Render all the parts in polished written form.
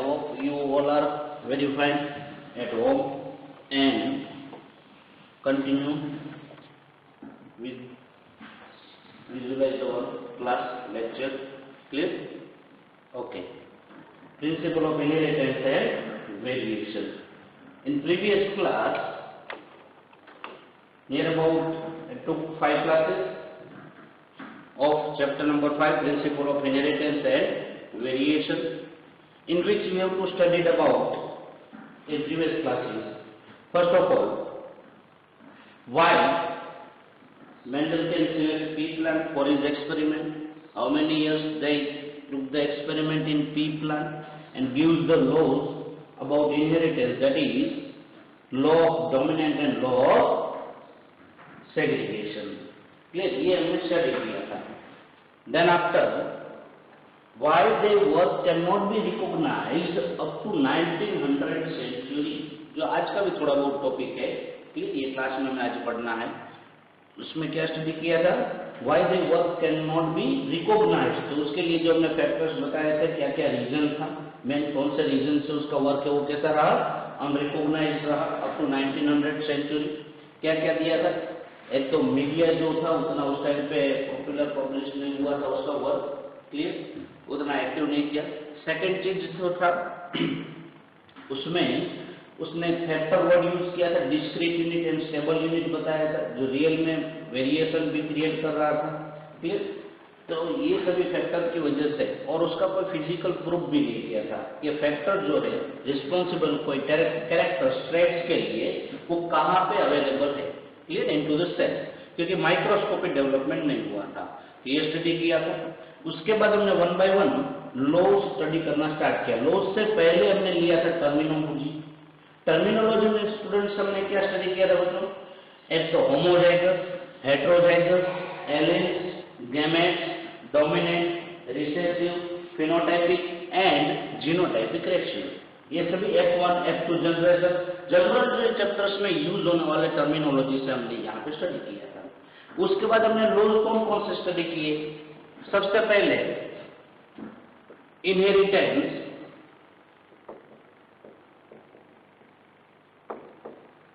hope you all are very fine at home and continue with visualize our class lecture. Clear? Okay. Principle of inheritance and variation. In previous class, near about I took 5 classes of chapter number 5, principle of inheritance and variation, in which we have to study about in previous classes. First of all, why Mendel can select pea plant for his experiment, how many years they took the experiment in pea plant, and gives the laws about inheritance, that is law of dominant and law of segregation. Clear? ये हमने study किया था. Then after, why their work cannot be recognized up to 1900 century, जो आज का भी थोड़ा बहुत टॉपिक है. क्लियर? ये क्लास में हमें आज पढ़ना है. उसमें क्या स्टडी किया था? Why their work cannot be recognized. तो उसके लिए जो हमने फैक्टर्स बताए थे, क्या क्या रीजन था, मेन कौन से रीजन से उसका वर्क है वो कैसा रहा, अनरिकॉग्नाइज्ड रहा अप टू 1900 सेंचुरी. क्या क्या दिया था? एक तो मीडिया जो था उतना उस टाइम पे पॉपुलर पब्लिश नहीं हुआ था, उसका वर्क क्लियर उतना एक्टिव नहीं किया. सेकंड चीज जो था उसमें उसने फैक्टर वर्ड यूज किया था, discrete unit and stable unit बताया था, जो रियल में वेरिएशन भी क्रिएट कर रहा था. क्लियर? तो ये सभी फैक्टर की वजह से, और उसका कोई फिजिकल प्रूफ भी नहीं किया था. ये फैक्टर जो है रिस्पॉन्सिबल कोई कैरेक्टर ट्रेट्स के लिए वो कहाँ पे अवेलेबल है, क्लियर, इनटू द सेल, क्योंकि माइक्रोस्कोपिक डेवलपमेंट नहीं हुआ था. ये स्टडी किया था. उसके बाद हमने 1 by 1 लॉज स्टडी करना स्टार्ट किया. लॉज से पहले हमने लिया था टर्मिनोलॉजी. टर्मिनोलॉजी में स्टूडेंट्स हमने क्या स्टडी किया था बच्चों? एक तो homozygous, heterozygous, alleles, gametes, dominant, recessive, phenotypic and genotypic reaction. ये सभी F1, F2 जनरल चैप्टर्स में यूज होने वाले टर्मिनोलॉजी से हमने यहाँ पे स्टडी किया था. उसके बाद हमने लॉज कौन कौन से स्टडी किए? सबसे पहले इनहेरिटेंस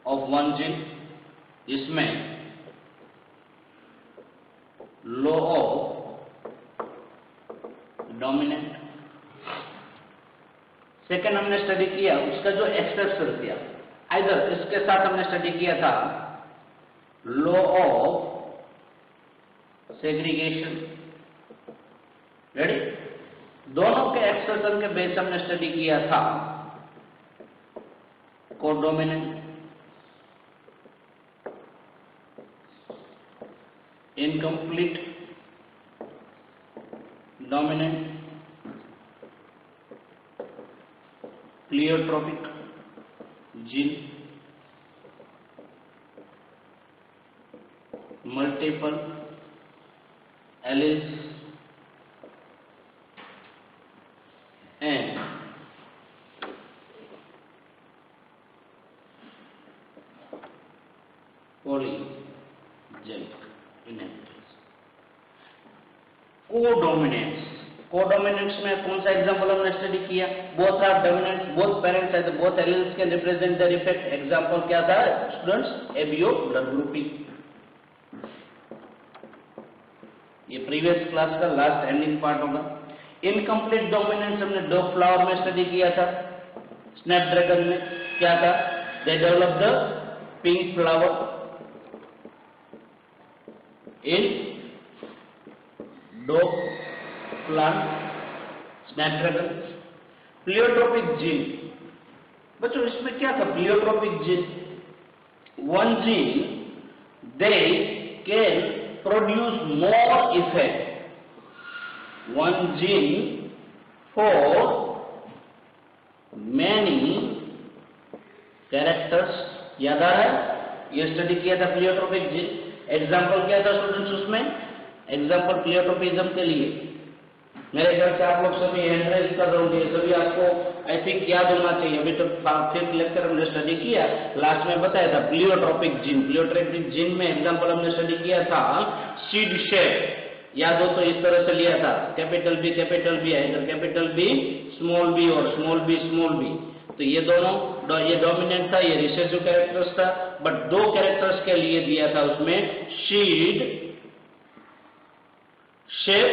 ऑफ वन जीन, जिसमें लॉ ऑफ डोमिनेंट. सेकेंड हमने स्टडी किया उसका जो एक्सेप्शन किया, आइदर इसके साथ हमने स्टडी किया था लॉ ऑफ सेग्रीगेशन. रेडी? दोनों के एक्सेप्शन के बेस हमने स्टडी किया था codominant, incomplete dominant, pleiotropic gene, multiple alleles and polygenic inheritance. Codominance. Codominants में कौन सा एग्जांपल हमने स्टडी किया? Both are dominant, both parents and both alleles can represent their effect. Example क्या था स्टूडेंट्स? ABO blood grouping. ये previous class का last ending part होगा. इनकम्प्लीट डोमिनेंस हमने डो फ्लावर में स्टडी किया था. स्नैपड्रैगन में क्या था? They develop the pink flower in dough plant, Snapdragon. Pleiotropic gene. बच्चों इसमें क्या था? Pleiotropic gene, one gene they can produce more effect, one gene for many characters. याद आ रहा है? ये स्टडी किया था प्लियोट्रोपिक जीन. एग्जाम्पल क्या था स्टूडेंट्स उसमें? एग्जाम्पल प्लियोट्रोपिज्म के लिए मेरे ख्याल से आप लोग सभी हैंड रेज कर रहे होंगे, सभी आपको आई थिंक याद होना चाहिए. अभी तो फिफ्थ लेक्चर हमने स्टडी किया, लास्ट में बताया था प्लियोट्रोपिक जीन. प्लियोट्रोपिक जीन में एग्जांपल हमने स्टडी किया था सीड शेप. याद हो तो इस तरह से लिया था, कैपिटल बी है, इधर कैपिटल बी स्मॉल बी और स्मॉल बी स्मॉल बी, तो ये दोनों, ये डोमिनेंट था, ये रिसेसिव कैरेक्टर्स था, बट दो कैरेक्टर्स के लिए दिया था उसमें शीड, शेप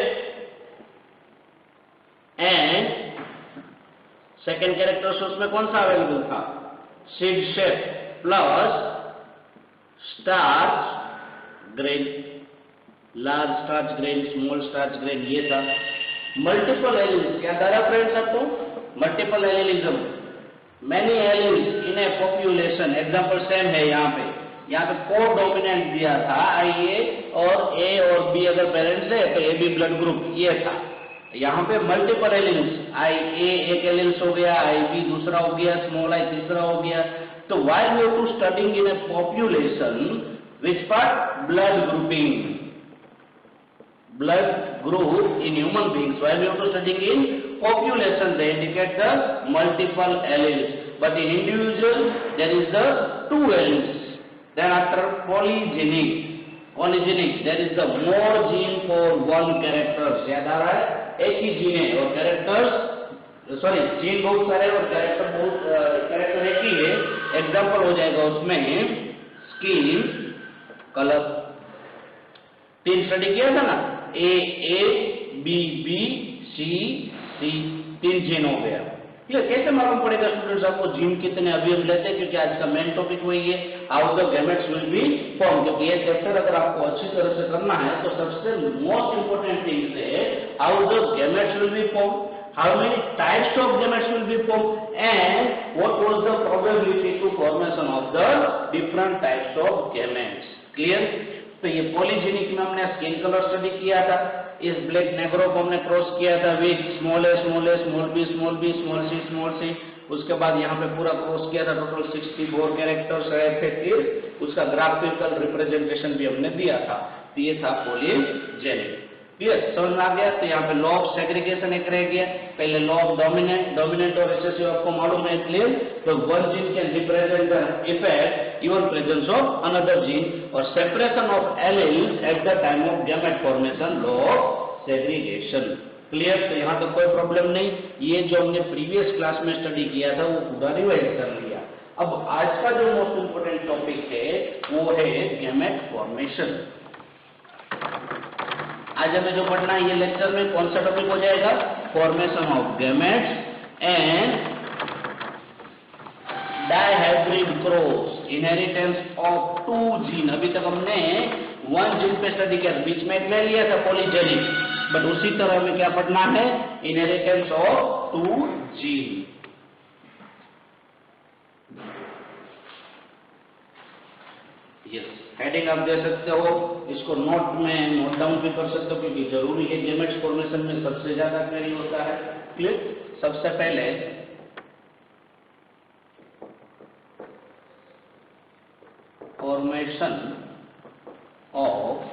एंड सेकेंड कैरेक्टर्स उसमें कौन सा अवेलेबल था, seed shape plus starch grain, large starch grain, small starch grain, ये था। मल्टीपल एलील्स क्या कह रहा फ्रेंड्स आपको, multiple एलीलिज्म, many alleles in a population, example same है यहाँ पे कोड डोमिनेंट दिया था आईए और ए और बी अगर पेरेंट्स है तो ए बी ब्लड ग्रुप ये था। यहाँ पे मल्टीपल एलील्स, आई ए एक एलील्स हो गया, आई बी दूसरा हो गया, स्मॉल आई तीसरा हो गया। तो while you to studying in a population which part, blood grouping, blood group in human beings, while you are studying in population they indicate the multiple alleles, but in individual there is the two alleles. Then after polygenic there is the more gene for one characters, याद आ रहा है, एक ही gene है और characters sorry gene बहुत सारे और character एक ही है। एग्जांपल हो जाएगा उसमें स्किन कलर, तीन स्टडी किया था ना, ए बी बी सी सी, तीन जीन हो गया। ये कैसे मालूम पड़ेगा स्टूडेंट्स आपको जीन कितने अवयव लेते हैं, क्योंकि आज का मेन टॉपिक वही है, how the gametes will be form. क्योंकि ये चैप्टर अगर आपको अच्छी तरह से करना है तो सबसे मोस्ट इंपोर्टेंट थिंग है how the gametes will be form, how many types of gametes will be form and what was the probability to formation of the different types of gametes. Clear? तो ये polygenic में हमने skin colour study किया था, इस black Negro को हमने cross किया था with small A small A, small b small b, small c, उसके बाद यहाँ पे पूरा क्रॉस किया था, टोटल 64 कैरेक्टर्स रहे थे, फिर उसका ग्राफिकल रिप्रेजेंटेशन भी हमने दिया था। तो ये था पॉलीजेनिक। क्लियर? समझ में आ गया? तो यहाँ पे लॉ ऑफ सेग्रीगेशन एक रह गया, पहले लॉ ऑफ डोमिनेंट और रिसेसिव आपको मालूम है। क्लियर? तो one gene can represent the effect even presence of another gene और separation of alleles at the time of gamete formation, law of segregation. Clear? तो यहाँ तो कोई प्रॉब्लम नहीं, ये जो हमने प्रीवियस क्लास में स्टडी किया था वो पूरा रिवाइज कर लिया। अब आज का जो मोस्ट इंपोर्टेंट टॉपिक है वो है गैमेट फॉर्मेशन। आज हमें जो पढ़ना है ये लेक्चर में कौन सा टॉपिक हो जाएगा, formation of gametes and dihybrid cross, inheritance of two gene. अभी तक हमने वन जीन पे स्टडी किया, बीच में ले लिया था पॉलीजेनिक, बट उसी तरह हमें क्या पढ़ना है, inheritance of two gene. Yes, heading आप दे सकते हो, इसको नोट में नोट डाउन भी कर सकते हो क्योंकि जरूरी है, गैमेट्स फॉर्मेशन में सबसे ज्यादा क्वेरी होता है। क्लियर? सबसे पहले फॉर्मेशन ऑफ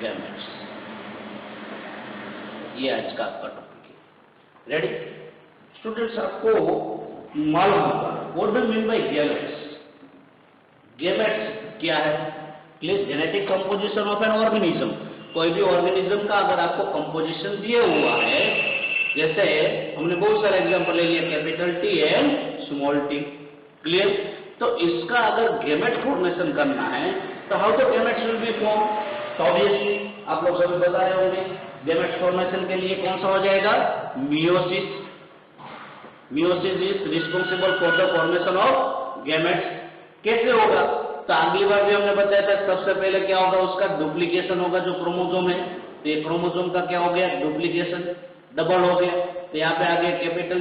गैमेट्स, ये आज का आपका टॉपिक है। रेडी? स्टूडेंट्स आपको मालूम होगा what do mean by gametes. Gametes क्या है? Clear? Genetic composition of an organism. कोई भी ऑर्गेनिज्म का अगर आपको कंपोजिशन दिया हुआ है, जैसे हमने बहुत सारे एग्जांपल ले लिया, capital T and small t. Clear? तो इसका अगर गैमेट फॉर्मेशन करना है तो how the gametes will be form. तो ऑब्वियसली आप लोग सभी बता रहे होंगे गैमेट फॉर्मेशन के लिए कौन सा हो जाएगा, meiosis. Meiosis is responsible for the formation of gametes. कैसे होगा? तो अगली बार भी हमने बताया था, सबसे पहले क्या होगा, उसका डुप्लीकेशन होगा जो क्रोमोसोम है। तो ये क्रोमोसोम का क्या हो गया, डुप्लीकेशन, डबल हो गया। तो यहाँ पे आ गया कैपिटल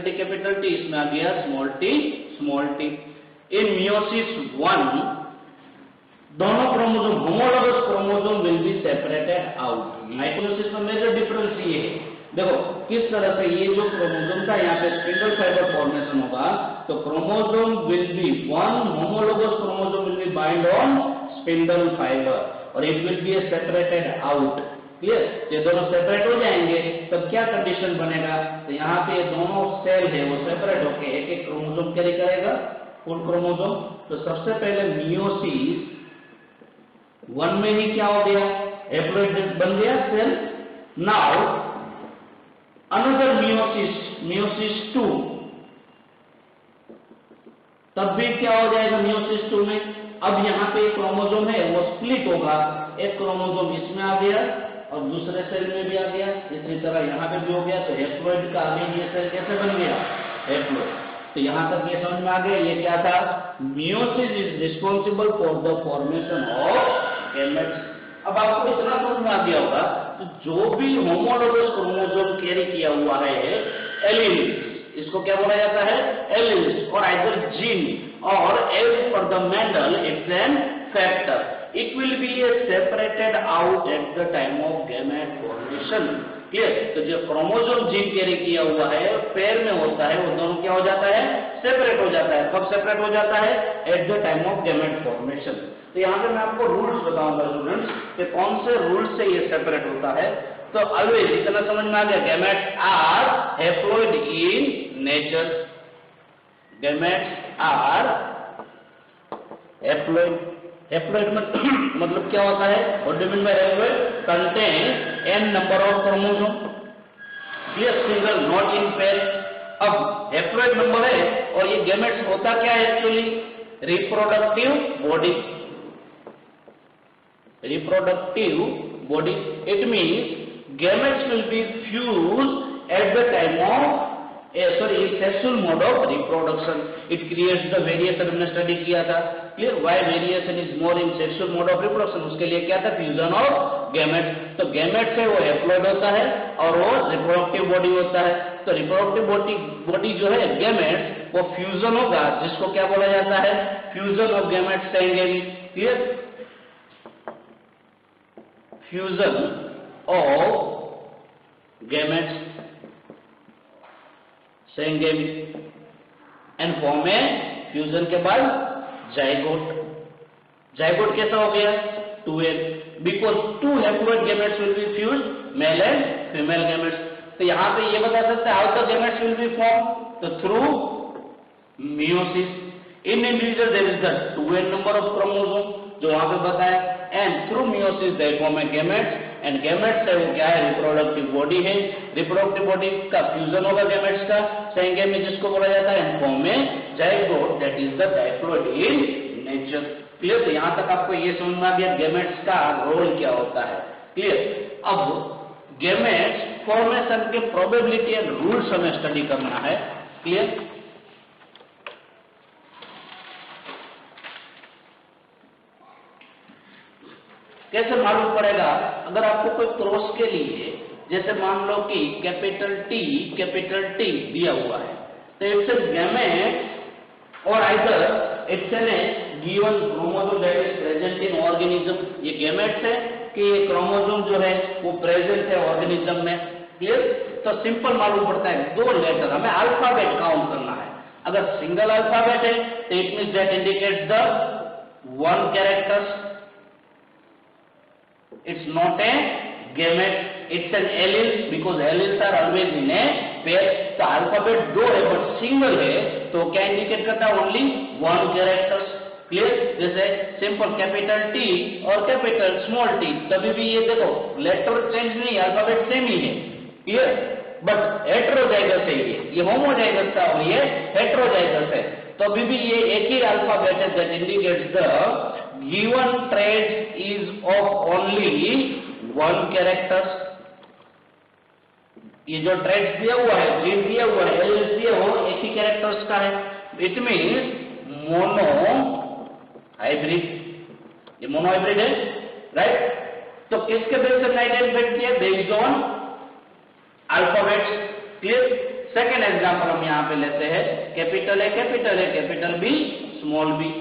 टी, इसमें आ गया स्मॉल टी। इन मियोसिस 1 दोनों chromosome, homologous chromosome will be separated out. Mitosis में मेजर डिफरेंस ये है, देखो किस तरह से ये जो क्रोमोसोम था यहाँ पे स्पिंडल फाइबर फॉर्मेशन होगा, तो chromosome will be one homologous chromosome will be bind on spindle fibre और it will be separated out. Clear? ये दोनों सेपरेट हो जाएंगे तब क्या कंडीशन बनेगा, तो यहाँ पे दोनों सेल है वो सेपरेट होके एक एक क्रोमोसोम कैरी करेगा, फुल क्रोमोसोम। तो सबसे पहले मियोसिस 1 में ही क्या हो गया, हैप्लोइड बन गया सेल। नाउ अनदर मियोसिस 2, तब भी क्या हो जाएगा मियोसिस 2 में? अब यहाँ पे एक क्रोमोसोम है वो स्प्लिट होगा, एक क्रोमोसोम इसमें आ गया और दूसरे सेल में भी आ गया, इसी तरह यहाँ पे भी हो गया। तो हैप्लॉइड का अमीन ये सेल कैसे बन गया? हैप्लॉइड। तो यहाँ तक ये समझ में आ गया ये क्या था? Meiosis is responsible for the formation of gametes. अब आपको इतना समझ में आ गया होगा तो जो भी होमोलोगस क्रोमोसोम कैरी किया हुआ है एलील्स, इसको क्या बोला जाता है? एलील्स, और आइदर जीन और as per the Mendel it's an factor, it will be separated out at the time of gamete formation. Clear? तो जो क्रोमोसोम जीन कैरी किया हुआ है पेयर में होता है वो दोनों क्या हो जाता है? सेपरेट हो जाता है। कब सेपरेट हो जाता है? Eight the time of gamete formation. तो यहाँ पे मैं आपको रूल्स बताऊंगा स्टूडेंट्स कि कौन से रूल्स से ये सेपरेट होता है। तो ऑलवेज इतना समझ में आ गया, gametes are haploid in nature, gametes are haploid. Haploid मतलब क्या होता है? What do you mean by haploid? Contain an number of chromosome, clear, single not in pair. अब हैप्लॉइड नंबर है और ये गैमेट्स होता क्या है actually? Reproductive body, reproductive body. It means gametes will be fused at the time of sexual mode of reproduction. It creates the variation, हमने study किया था, clear? Why variation is more in sexual mode of reproduction? उसके लिए क्या था? Fusion of gametes. तो gametes है वो हैप्लॉइड होता है और वो रिप्रोडक्टिव बॉडी होता है। तो रिप्रोडक्टिव बॉडी जो है गैमेट्स वो फ्यूजन होगा, जिसको क्या बोला जाता है? फ्यूजन ऑफ गैमेट्स कहेंगे। Clear? Fusion of gametes syngamy and form a fusion के बाद जाइगोट। जाइगोट कैसा हो गया? 2n, because 2 haploid gametes will be fused, male and female gametes. तो यहाँ पे ये बता सकते हैं how the gametes will be form? तो through meiosis. In individual there is the 2n number of chromosome जो वहां पे बताया, and through meiosis they form A gametes. And gametes है वो क्या है? रिप्रोडक्टिव बॉडी है। रिप्रोडक्टिव बॉडी का फ्यूजन होगा गैमेट्स का, सेंगेमी जिसको बोला जाता है, एंड फॉर्म में zygote, that is the diploid in nature. Clear? तो यहां तक आपको ये समझ में आ गया गैमेट्स का रोल क्या होता है। क्लियर? अब गैमेट्स फॉर्मेशन के प्रोबेबिलिटी एंड रूल्स हमें स्टडी करना है। क्लियर? कैसे मालूम पड़ेगा? अगर आपको कोई क्रॉस के लिए, जैसे मान लो कि कैपिटल टी दिया हुआ है, तो इट्स ए गैमेट और either it's an given chromosome that is present in organism. ये गैमेट्स है कि ये क्रोमोसोम जो है वो प्रेजेंट है ऑर्गेनिज्म में। क्लियर? तो सिंपल मालूम पड़ता है, 2 लेटर हमें अल्फाबेट काउंट करना है। अगर सिंगल अल्फाबेट है तो it means that indicates the 1 characters, it's not a gamete, it's an allele because alleles are always in a pair. तो अल्फाबेट 2 है बट सिंगल है तो क्या इंडिकेट करता है? Only 1 characters. क्लियर? जैसे सिंपल कैपिटल टी और कैपिटल स्मॉल टी, तभी भी ये देखो लेटर चेंज नहीं, अल्फाबेट सेम ही है। क्लियर? बट हेटेरोजाइगस है, ये होमोजाइगस था और ये हेटेरोजाइगस है, तो अभी भी ये एक ही अल्फाबेट है that indicates the given trait is of only 1 characters। ये जो ट्रेड्स दिया हुआ है, जीन दिया हुआ है, एलील्स दिया हुआ एक ही कैरेक्टर्स का है। इट मींस मोनो हाइब्रिड, ये मोनो हाइब्रिड है, राइट? तो किसके बेस पर आइडेंटिफाई किया? Based on alphabets. Clear? Second example हम यहाँ पे लेते हैं, capital A capital B small B.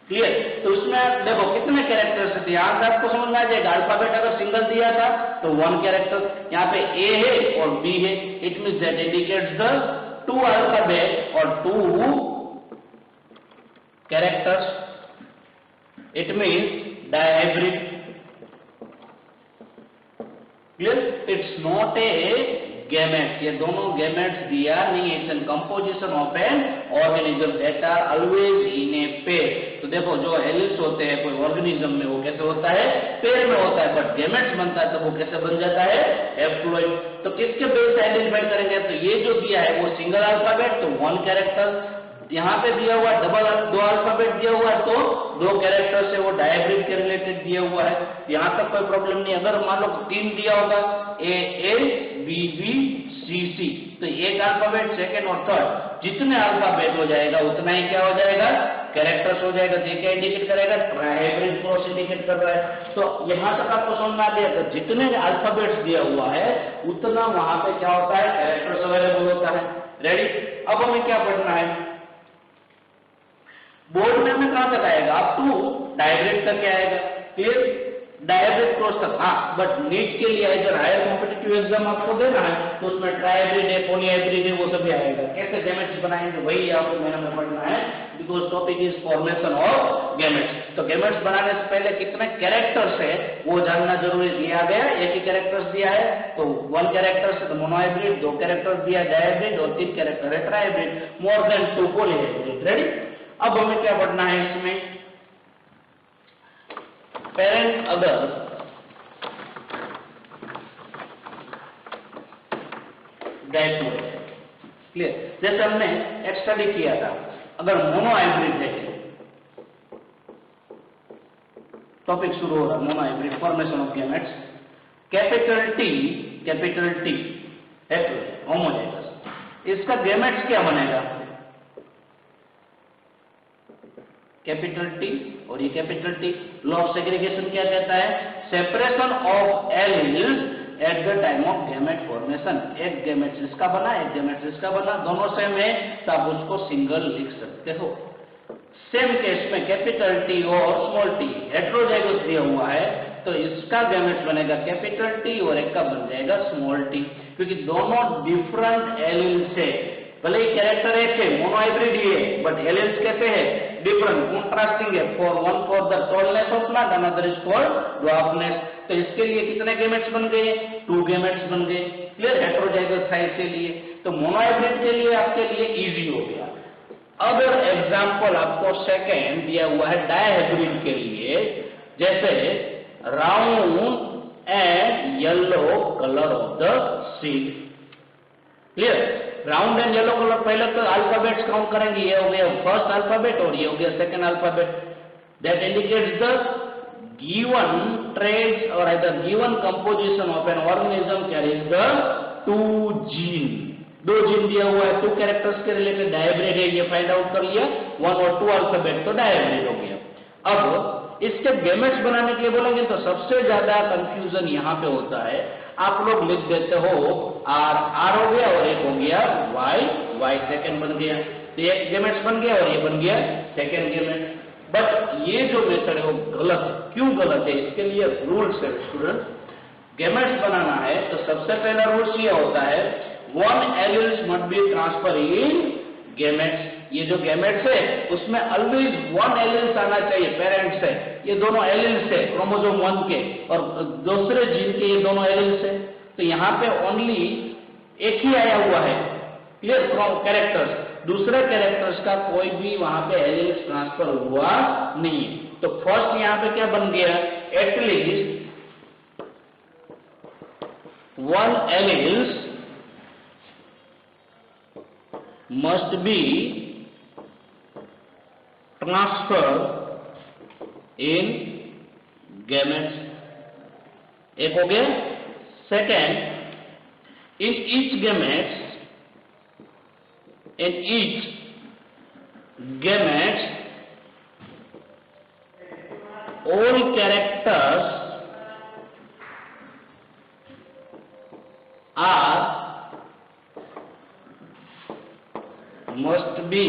Clear? तो उसमें देखो कितने कैरेक्टर्स थे, यहां से आपको समझ में आ जाएगा। अल्फाबेट अगर सिंगल दिया था तो 1 कैरेक्टर, यहाँ पे ए है और बी है, it means that indicates the 2 alphabet और 2 characters. It means dihybrid. Clear? It's not a gametes, ये दोनों गैमेट्स दिया नहीं है। It's an composition of an organism that are always in a pair. तो देखो जो एलिल्स होते हैं कोई ऑर्गेनिज्म में वो कैसे होता है, पेयर में होता है, बट गैमेट्स बनता है तो वो कैसे बन जाता है, हैप्लॉइड। तो किसके बेस से आइडेंटिफाई करेंगे, तो ये जो दिया है वो सिंगल अल्फाबेट तो 1 कैरेक्टर, यहाँ पे दिया हुआ डबल 2 अल्फाबेट दिया हुआ है तो 2 कैरेक्टर से वो डायब्रिड के रिलेटेड दिया हुआ है। यहाँ तक कोई प्रॉब्लम नहीं। अगर मान लो 3 दिया होगा A B B C C, तो एक अल्फाबेट सेकंड और थर्ड जितने अल्फाबेट हो जाएगा उतना ही क्या हो जाएगा, कैरेक्टर्स हो जाएगा। ये क्या इंडिकेट करेगा, ट्राइब्रिड क्रॉस इंडिकेट कर रहा है। तो यहाँ तक आपको समझ में आ गया, तो जितने अल्फाबेट्स दिया हुआ है उतना वहां पे क्या होता है, कैरेक्टर्स अवेलेबल होता है। रेडी, अब हमें क्या पढ़ना है, बोर्ड में हमें कहां तक आएगा, अप टू डायब्रिड तक आएगा, फिर डायब्रिड क्रॉस तक। हाँ, बट नीट के लिए अगर हायर कॉम्पिटिटिव एग्जाम आपको देना है तो उसमें ट्राइब्रिड है, पॉलीहाइब्रिड है, वो सब भी आएगा। कैसे गैमेट्स बनाएंगे वही आपको मेरे में पढ़ना है, because topic is formation of gametes. तो गैमेट्स बनाने से पहले कितने कैरेक्टर्स है वो जानना जरूरी। दिया गया एक ही कैरेक्टर्स दिया है तो 1 कैरेक्टर्स है तो मोनोहाइब्रिड, 2 कैरेक्टर्स दिया डायब्रिड और 3 कैरेक्टर है ट्राइब्रिड, मोर देन 2 पॉलीहाइब्रिड। रेडी, अब हमें क्या पढ़ना है इसमें, पेरेंट अगर डायपोल, क्लियर। जैसे हमने एक स्टडी किया था, अगर मोनोहाइब्रिड देखें, टॉपिक शुरू हो रहा है monohybrid formation of gametes, capital T homozygous, इसका गैमेट्स क्या बनेगा, कैपिटल टी और ये capital T. Law of segregation क्या कहता है, separation of alleles at the time of gamete formation. एक गैमेट इसका बना, एक गैमेट इसका बना, दोनों सेम है तो आप उसको सिंगल लिख सकते हो। सेम केस में कैपिटल टी और स्मॉल टी हेटेरोजाइगस दिया हुआ है तो इसका गैमेट बनेगा कैपिटल टी और एक का बन जाएगा स्मॉल टी, क्योंकि दोनों डिफरेंट एलिल्स है। भले ही कैरेक्टर एक है, मोनोहाइब्रिड ही है, बट एलिल्स कैसे है, डिफरेंट, कंट्रास्टिंग है। For one for the tallness of plant, another is for dwarfness. तो इसके लिए कितने गैमेट्स बन गए, 2 गैमेट्स बन गए, क्लियर। हेटेरोजाइगस था इसके लिए, तो मोनोहाइब्रिड के लिए आपके लिए इजी हो गया। अब एग्जांपल आपको सेकंड दिया हुआ है डायहाइब्रिड के लिए, जैसे round and yellow colour of the seed, clear. Round and yellow colour, पहले तो अल्फाबेट्स काउंट करेंगे, ये हो गया फर्स्ट अल्फाबेट और ये हो गया second alphabet, that indicates the given traits और either given composition of an organism carries the 2 gene. 2 gene दिया हुआ है, 2 कैरेक्टर्स के रिलेटेड डायब्रिड है, ये फाइंड आउट कर लिया, 1 और 2 अल्फाबेट तो डायब्रिड हो गया। अब इसके गैमेट्स बनाने के लिए बोलेंगे तो सबसे ज्यादा कंफ्यूजन यहाँ पे होता है, आप लोग लिख देते हो आर हो गया और एक हो गया वाई सेकंड बन गया, तो एक गैमेट्स बन गया और ये बन गया सेकंड गैमेट। बट ये जो मेथड है वो गलत है। क्यों गलत है, इसके लिए रूल्स है स्टूडेंट। गैमेट्स बनाना है तो सबसे पहला रूल्स ये होता है, 1 alleles must be transfer in gametes. ये जो गैमेट्स है उसमें ऑलवेज 1 एलिल्स आना चाहिए, पेरेंट्स है, ये दोनों एलिल्स है क्रोमोसोम 1 के, और दूसरे जीन के ये दोनों एलिल्स है। तो यहाँ पे ओनली एक ही आया हुआ है, क्लियर, कैरेक्टर्स, दूसरे कैरेक्टर्स का कोई भी वहां पे एलिल्स ट्रांसफर हुआ नहीं है। तो फर्स्ट यहाँ पे क्या बन गया, at least 1 alleles must be transferred in gametes, एक हो गया। Second, in each gametes all characters must be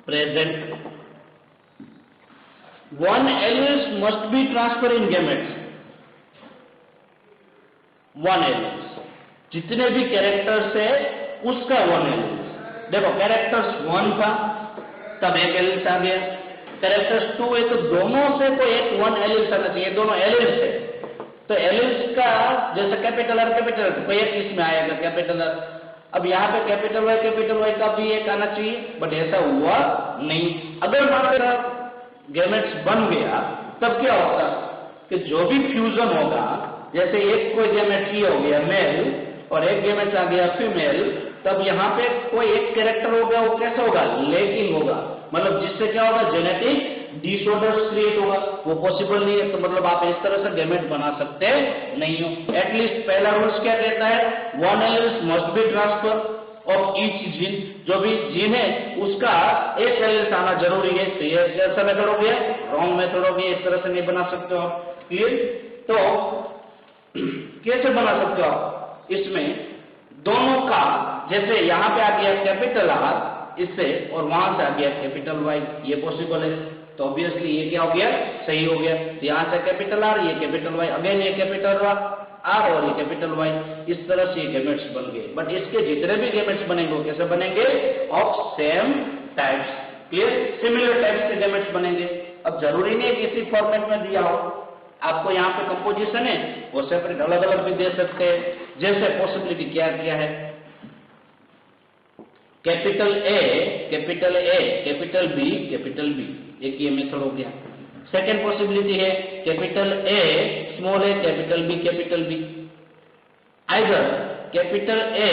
present. 1 alleles must be transferred in gametes. 1 alleles, जितने भी कैरेक्टर्स है उसका 1 alleles। देखो कैरेक्टर्स 1 था तब एक एलिल्स आ गया, कैरेक्टर्स 2 है तो दोनों से कोई एक 1 एलिल्स आना चाहिए, दोनों एलिल्स है। तो एलिस का जैसे कैपिटल आर कैपिटल कोई एक इसमें आएगा कैपिटल आर। अब यहाँ पे कैपिटल वाई का भी एक आना चाहिए, बट ऐसा हुआ नहीं। अगर हमारा गैमेट्स बन गया तब क्या होगा कि जो भी फ्यूजन होगा, जैसे एक कोई गैमेट ये हो गया मेल और एक गैमेट आ गया फीमेल, तब यहाँ पे कोई एक कैरेक्टर होगा, वो कैसा होगा, लैकिंग होगा, मतलब जिससे क्या होगा, जेनेटिक डिसऑर्डर्स क्रिएट होगा, वो पॉसिबल नहीं है। तो मतलब आप इस तरह से गैमेट बना सकते नहीं हो। एटलीस्ट पहला रूल्स क्या कहता है, one allele must be transfer of each gene, जो भी जीन है उसका एक एलिस आना जरूरी है। तो ये कैसा मेथड हो गया, रॉन्ग मेथड हो गया, इस तरह से नहीं बना सकते हो आप। क्लियर? तो कैसे बना सकते हो आप, इसमें दोनों का, जैसे यहाँ पे आ गया कैपिटल आर इससे और वहां से आ गया कैपिटल वाई, ये पॉसिबल है। तो ऑब्वियसली ये क्या हो गया, सही हो गया। तो यहाँ से कैपिटल आर, ये कैपिटल वाई, अगेन ये कैपिटल आर और ये कैपिटल वाई, इस तरह से ये गैमेट्स बन गए। बट इसके जितने भी गैमेट्स बनेंगे वो कैसे बनेंगे, of same types. Clear? Similar types के गैमेट्स बनेंगे। अब जरूरी नहीं है कि इसी फॉर्मेट में दिया हो, आपको यहाँ पे कंपोजिशन है वो सेपरेट अलग अलग भी दे सकते हैं। जैसे पॉसिबिलिटी क्या क्या है, कैपिटल ए, कैपिटल बी, एक ये मेथड हो गया। सेकेंड पॉसिबिलिटी है capital A small A, capital B. Either capital A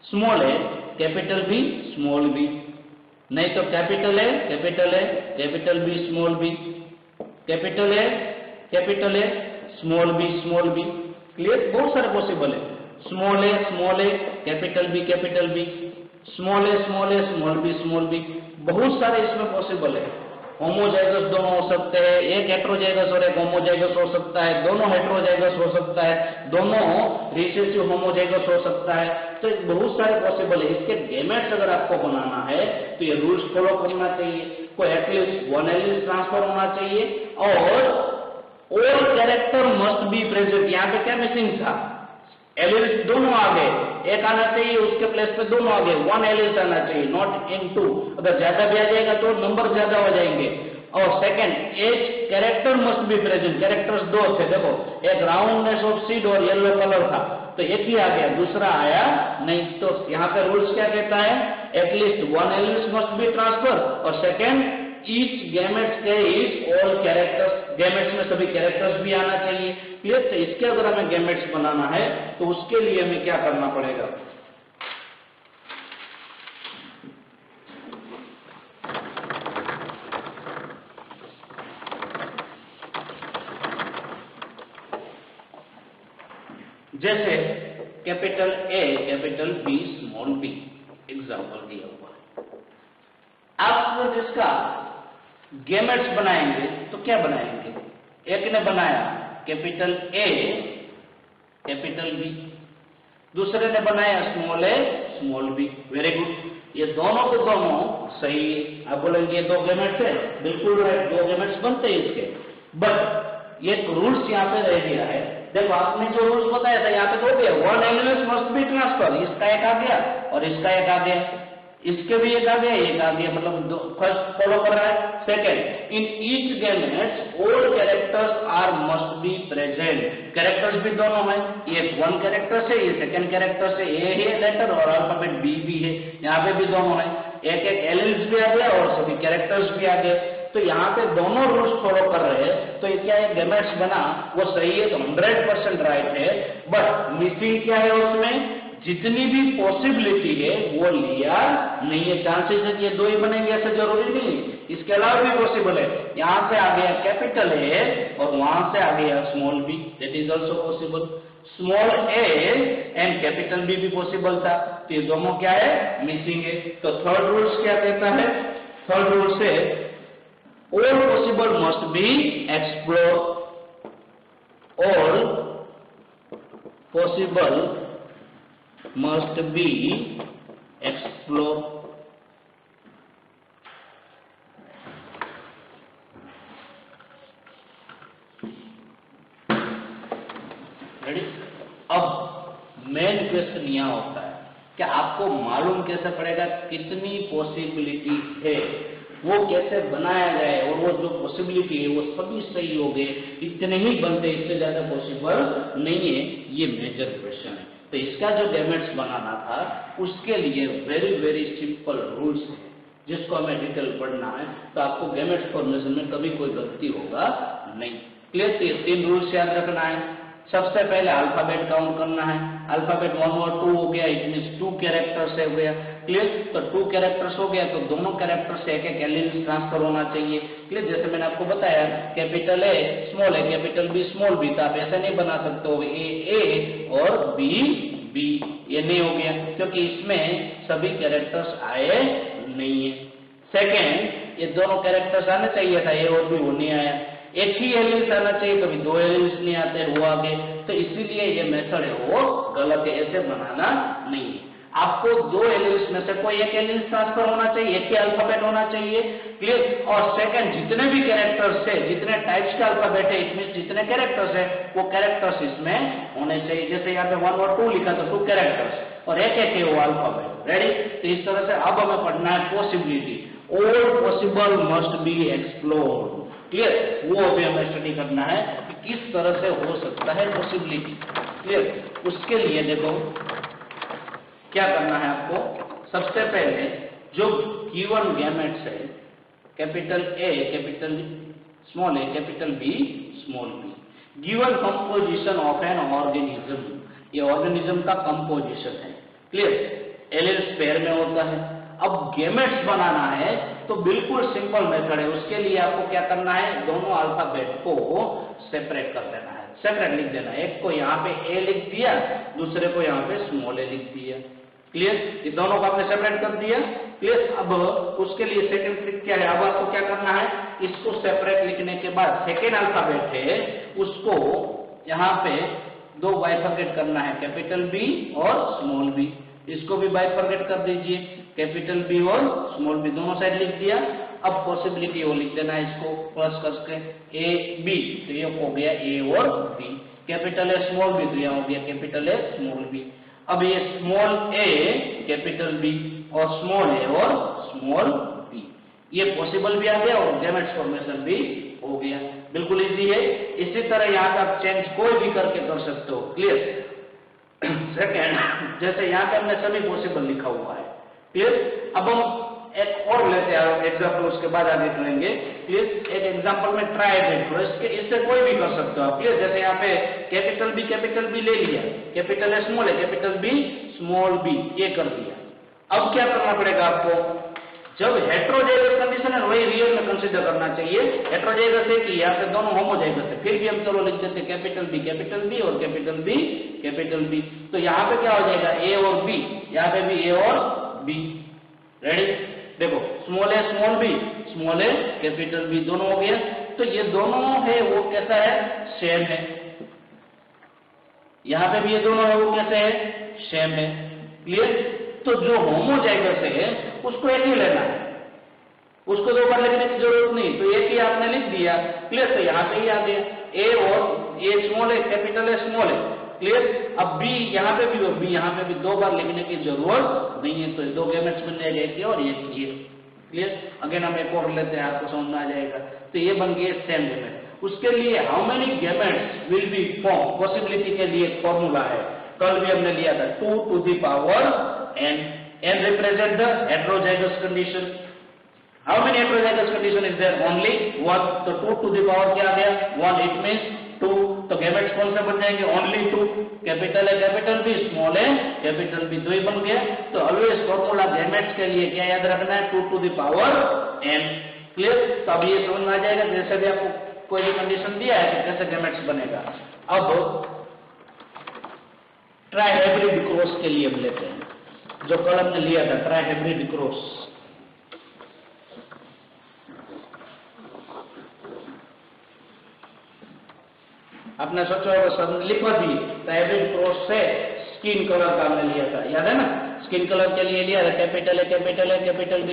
small A, capital B small B, नहीं तो capital A, capital B small B, capital A small B. Clear? बहुत सारे possible है, स्मॉल ए, capital B, small ए, small B, बहुत सारे इसमें possible है। Homozygous दोनों हो सकते हैं, एक हेट्रोजाइगस और एक होमोजाइगस हो सकता है, दोनों हेट्रोजाइगस हो सकता है, दोनों रिसेसिव होमोजाइगस हो सकता है। तो बहुत सारे पॉसिबल है। इसके गैमेट्स अगर आपको बनाना है तो ये रूल्स फॉलो करना चाहिए। कोई एटलीस्ट वन एलिस ट्रांसफर होना चाहिए और all character must be present. यहाँ पे क्या मिसिंग था, एलिस दोनों आ गए, एक आना चाहिए, उसके प्लेस पे दोनों आ गए, वन एलिस आना चाहिए, नॉट इन टू। अगर ज्यादा भी आ जाएगा तो नंबर ज्यादा हो जाएंगे। और second, H character must be present. Characters दो थे, देखो, एक राउंडनेस ऑफ सीड और येलो कलर था, तो एक ही आ गया, दूसरा आया नहीं। तो यहाँ पे रूल्स क्या कहता है, at least one allele must be transfer, और सेकेंड ईच गैमेट्स के इज ऑल कैरेक्टर्स, गैमेट्स में सभी कैरेक्टर्स भी आना चाहिए। क्लियर? तो इसके अगर हमें गैमेट्स बनाना है तो उसके लिए हमें क्या करना पड़ेगा, जैसे capital A, capital B, small B, example दिया हुआ है। आप जिसका गैमेट्स बनाएंगे तो क्या बनाएंगे, एक ने बनाया कैपिटल ए, कैपिटल बी, दूसरे ने बनाया स्मॉल ए, स्मॉल बी। वेरी गुड, ये दोनों के दोनों सही है। आप बोलेंगे ये दो गैमेट्स है, बिल्कुल राइट, दो गैमेट्स बनते हैं इसके। बट ये रूल्स यहाँ पे रह गया है। देखो, आपने जो रूल्स बताया था यहाँ पे तो हो गया, one element must be transfer, इसका एक आ गया और इसका एक आ गया, इसके भी एक आ गया, मतलब फर्स्ट फॉलो कर रहा है। Second, in each gametes all characters are must be present. Characters भी दोनों है, ये वन कैरेक्टर से, ये सेकेंड कैरेक्टर से, ए है लेटर और अल्फाबेट बी भी है, यहाँ पे भी दोनों है, एक एलिमेंट्स भी आ गया और सभी कैरेक्टर्स भी आ गए। तो यहाँ पे दोनों रूल्स फॉलो कर रहे हैं, तो क्या एक गैमेट्स बना वो सही है, तो 100% राइट है। बट मिसिंग क्या है उसमें, जितनी भी पॉसिबिलिटी है वो लिया नहीं है। चांसेस है कि ये दो ही बनेंगे ऐसा जरूरी नहीं, इसके अलावा भी पॉसिबल है। यहाँ से आ गया कैपिटल ए और वहां से आ गया small B, that is also possible. Small A and capital B भी पॉसिबल था, तो ये दोनों क्या है, मिसिंग है। तो थर्ड रूल्स क्या कहता है, थर्ड रूल से all possible must be explored, all possible must be explored. Ready? अब मेन क्वेश्चन यहां होता है कि आपको मालूम कैसे पड़ेगा कितनी पॉसिबिलिटी है। वो कैसे बनाया जाए और वो जो पॉसिबिलिटी है वो सभी सही हो गए, इतने ही बनते, इससे ज्यादा पॉसिबल नहीं है, ये मेजर क्वेश्चन है। तो इसका जो गैमेट्स बनाना था उसके लिए वेरी वेरी सिंपल रूल्स है, जिसको हमें डिटेल पढ़ना है, तो आपको गैमेट्स फॉर्मेशन में कभी कोई गलती होगा नहीं। क्लियर? तो ये 3 रूल्स याद रखना है। सबसे पहले अल्फाबेट काउंट करना है, अल्फाबेट 1 और 2 हो गया, इट मींस 2 कैरेक्टर्स हो गया। क्लियर? तो 2 कैरेक्टर्स हो गया तो दोनों कैरेक्टर से एक एक एलिमेंट ट्रांसफर होना चाहिए। क्लियर? जैसे मैंने आपको बताया capital A small A, capital B small B, तो आप ऐसे नहीं बना सकते हो ए और बी, ये नहीं हो गया क्योंकि इसमें सभी कैरेक्टर्स आए नहीं है। सेकेंड, ये दोनों कैरेक्टर्स आने चाहिए था, ए और बी, वो नहीं आया। एक ही एलिमेंट आना चाहिए, कभी 2 एलिमेंट्स नहीं आते, वो आ गए, तो इसीलिए ये मेथड है वो गलत है, ऐसे बनाना नहीं है। आपको 2 एलिमेंट्स में से कोई एक एलिमेंट ट्रांसफर होना चाहिए, एक ही अल्फाबेट होना चाहिए। क्लियर? और सेकंड, जितने भी कैरेक्टर्स है, जितने टाइप्स के अल्फाबेट है, इट मींस जितने कैरेक्टर्स है, वो कैरेक्टर्स इसमें होने चाहिए। जैसे यहाँ पे 1 और 2 लिखा तो 2 कैरेक्टर्स और एक है वो अल्फाबेट। रेडी? तो इस तरह से अब हमें पढ़ना है possibility, all possible must be explored. Clear? वो अभी हमें स्टडी करना है कि किस तरह से हो सकता है पॉसिबिलिटी। क्लियर? उसके लिए देखो क्या करना है आपको। सबसे पहले जो गिवन गैमेट्स है, capital A capital small A capital B small B, given composition of an organism, ये ऑर्गेनिज्म का कंपोजिशन है। क्लियर? एलिमेंट्स पेयर में होता है। अब गैमेट्स बनाना है तो बिल्कुल सिंपल मेथड है। उसके लिए आपको क्या करना है, दोनों अल्फाबेट को सेपरेट कर देना है, सेपरेट लिख देना है। एक को यहाँ पे ए लिख दिया, दूसरे को यहाँ पे स्मॉल ए लिख दिया। क्लियर? ये दोनों को आपने सेपरेट कर दिया। क्लियर? अब उसके लिए सेकंड ट्रिक क्या है, अब आपको क्या करना है, इसको सेपरेट लिखने के बाद सेकेंड अल्फाबेट है उसको यहाँ पे 2 बाइफरकेट करना है, कैपिटल बी और स्मॉल बी। इसको भी बाइफरकेट कर दीजिए, कैपिटल बी और स्मॉल बी दोनों साइड लिख दिया। अब पॉसिबिलिटी वो लिख देना है, इसको प्लस करके ए बी, तो ये हो गया ए और B. Capital A small B, तो यहाँ हो गया कैपिटल ए स्मॉल बी। अब ये स्मॉल ए कैपिटल बी और स्मॉल ए और स्मॉल बी, ये पॉसिबल भी आ गया और गैमेट्स फॉर्मेशन भी हो गया। बिल्कुल इजी है। इसी तरह यहाँ पे आप चेंज कोई भी करके कर सकते हो। क्लियर? सेकेंड, जैसे यहाँ पे हमने सभी पॉसिबल लिखा हुआ है। क्लियर? अब हम एक और लेते हैं एग्जाम्पल, उसके बाद आगे करेंगे। क्लियर? एक एग्जाम्पल में ट्राई करो, इससे कोई भी कर सकते हो आप। क्लियर? जैसे यहाँ पे कैपिटल बी ले लिया, कैपिटल ए स्मॉल है, कैपिटल बी स्मॉल बी, ये कर दिया। अब क्या करना पड़ेगा आपको, जब हेट्रोजाइगस कंडीशन है वही रियल में कंसीडर करना चाहिए। हेट्रोजाइगस है कि यहाँ पे दोनों होमोजाइगस है, फिर भी हम चलो लिख देते कैपिटल बी और कैपिटल बी। तो यहाँ पे क्या हो जाएगा, ए और बी, यहाँ पे भी ए और बी। रेडी? देखो स्मॉल ए कैपिटल बी, दोनों हो गया। तो ये दोनों है वो कैसा है, सेम है। यहाँ पे भी ये दोनों है वो कैसे है, सेम है। क्लियर? तो जो होमोजाइगस है उसको एक ही लेना है, उसको 2 बार लिखने की जरूरत नहीं, तो एक ही आपने लिख दिया। क्लियर? तो यहाँ पे ही आ गया ए और ए स्मॉल है, कैपिटल है स्मॉल है। क्लियर? अब बी यहाँ पे भी और बी यहाँ पे भी 2 बार लिखने की जरूरत नहीं है, तो 2 गैमेट्स बन जाएगा, एक ये और एक ये। क्लियर? अगेन हम एक और लेते हैं, आपको समझ में आ जाएगा। तो ये बन गए सेम गैमेट। उसके लिए how many gametes will be form, possibility के लिए फॉर्मूला है, कल भी हमने लिया था, 2 to the power n. n represent the heterozygous condition. How many heterozygous condition is there? Only 1. तो 2 to the power क्या आ गया, 1, it means 2. तो गैमेट्स कौन से बन जाएंगे, ओनली 2। कैपिटल है कैपिटल बी, स्मॉल है कैपिटल बी, 2 ही बन गया। तो ऑलवेज फॉर्मूला गैमेट्स के लिए क्या याद रखना है, 2 to the power n. Clear? तो अब ये समझ में आ जाएगा, जैसे भी आपको कोई भी कंडीशन दिया है तो कैसे गैमेट्स बनेगा। अब ट्राइहाइब्रिड क्रॉस के लिए हम लेते हैं, जो कल हमने लिया था, ट्राइहाइब्रिड क्रॉस। आपने सोचा होगा सब लिखवा दी, ट्राइहाइब्रिड क्रॉस से स्किन कलर का हमने लिया था, याद है ना। स्किन कलर के लिए लिया था capital A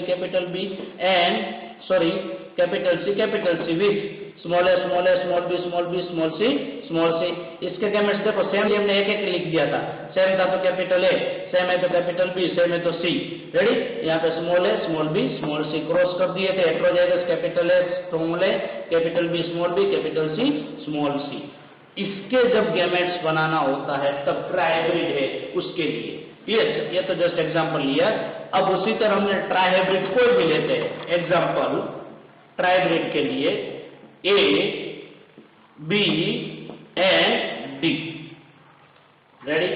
capital B and sorry capital C with small A small A small b small b small c small c. इसके गैमेट्स देखो सेम हमने एक एक लिख दिया था, सेम था तो कैपिटल ए, सेम है तो कैपिटल बी, सेम है तो सी। रेडी, यहाँ पे स्मॉल ए small b small c cross कर दिए थे, heterozygous capital A small A capital B small B capital C small c. इसके जब गैमेट्स बनाना होता है तब ट्राइहाइब्रिड है उसके लिए। क्लियर, ये तो जस्ट एग्जांपल लिया। अब उसी तरह हमने ट्राइहाइब्रिड कोई भी लेते हैं, एग्जांपल ट्राइहाइब्रिड के लिए A B and D. Ready,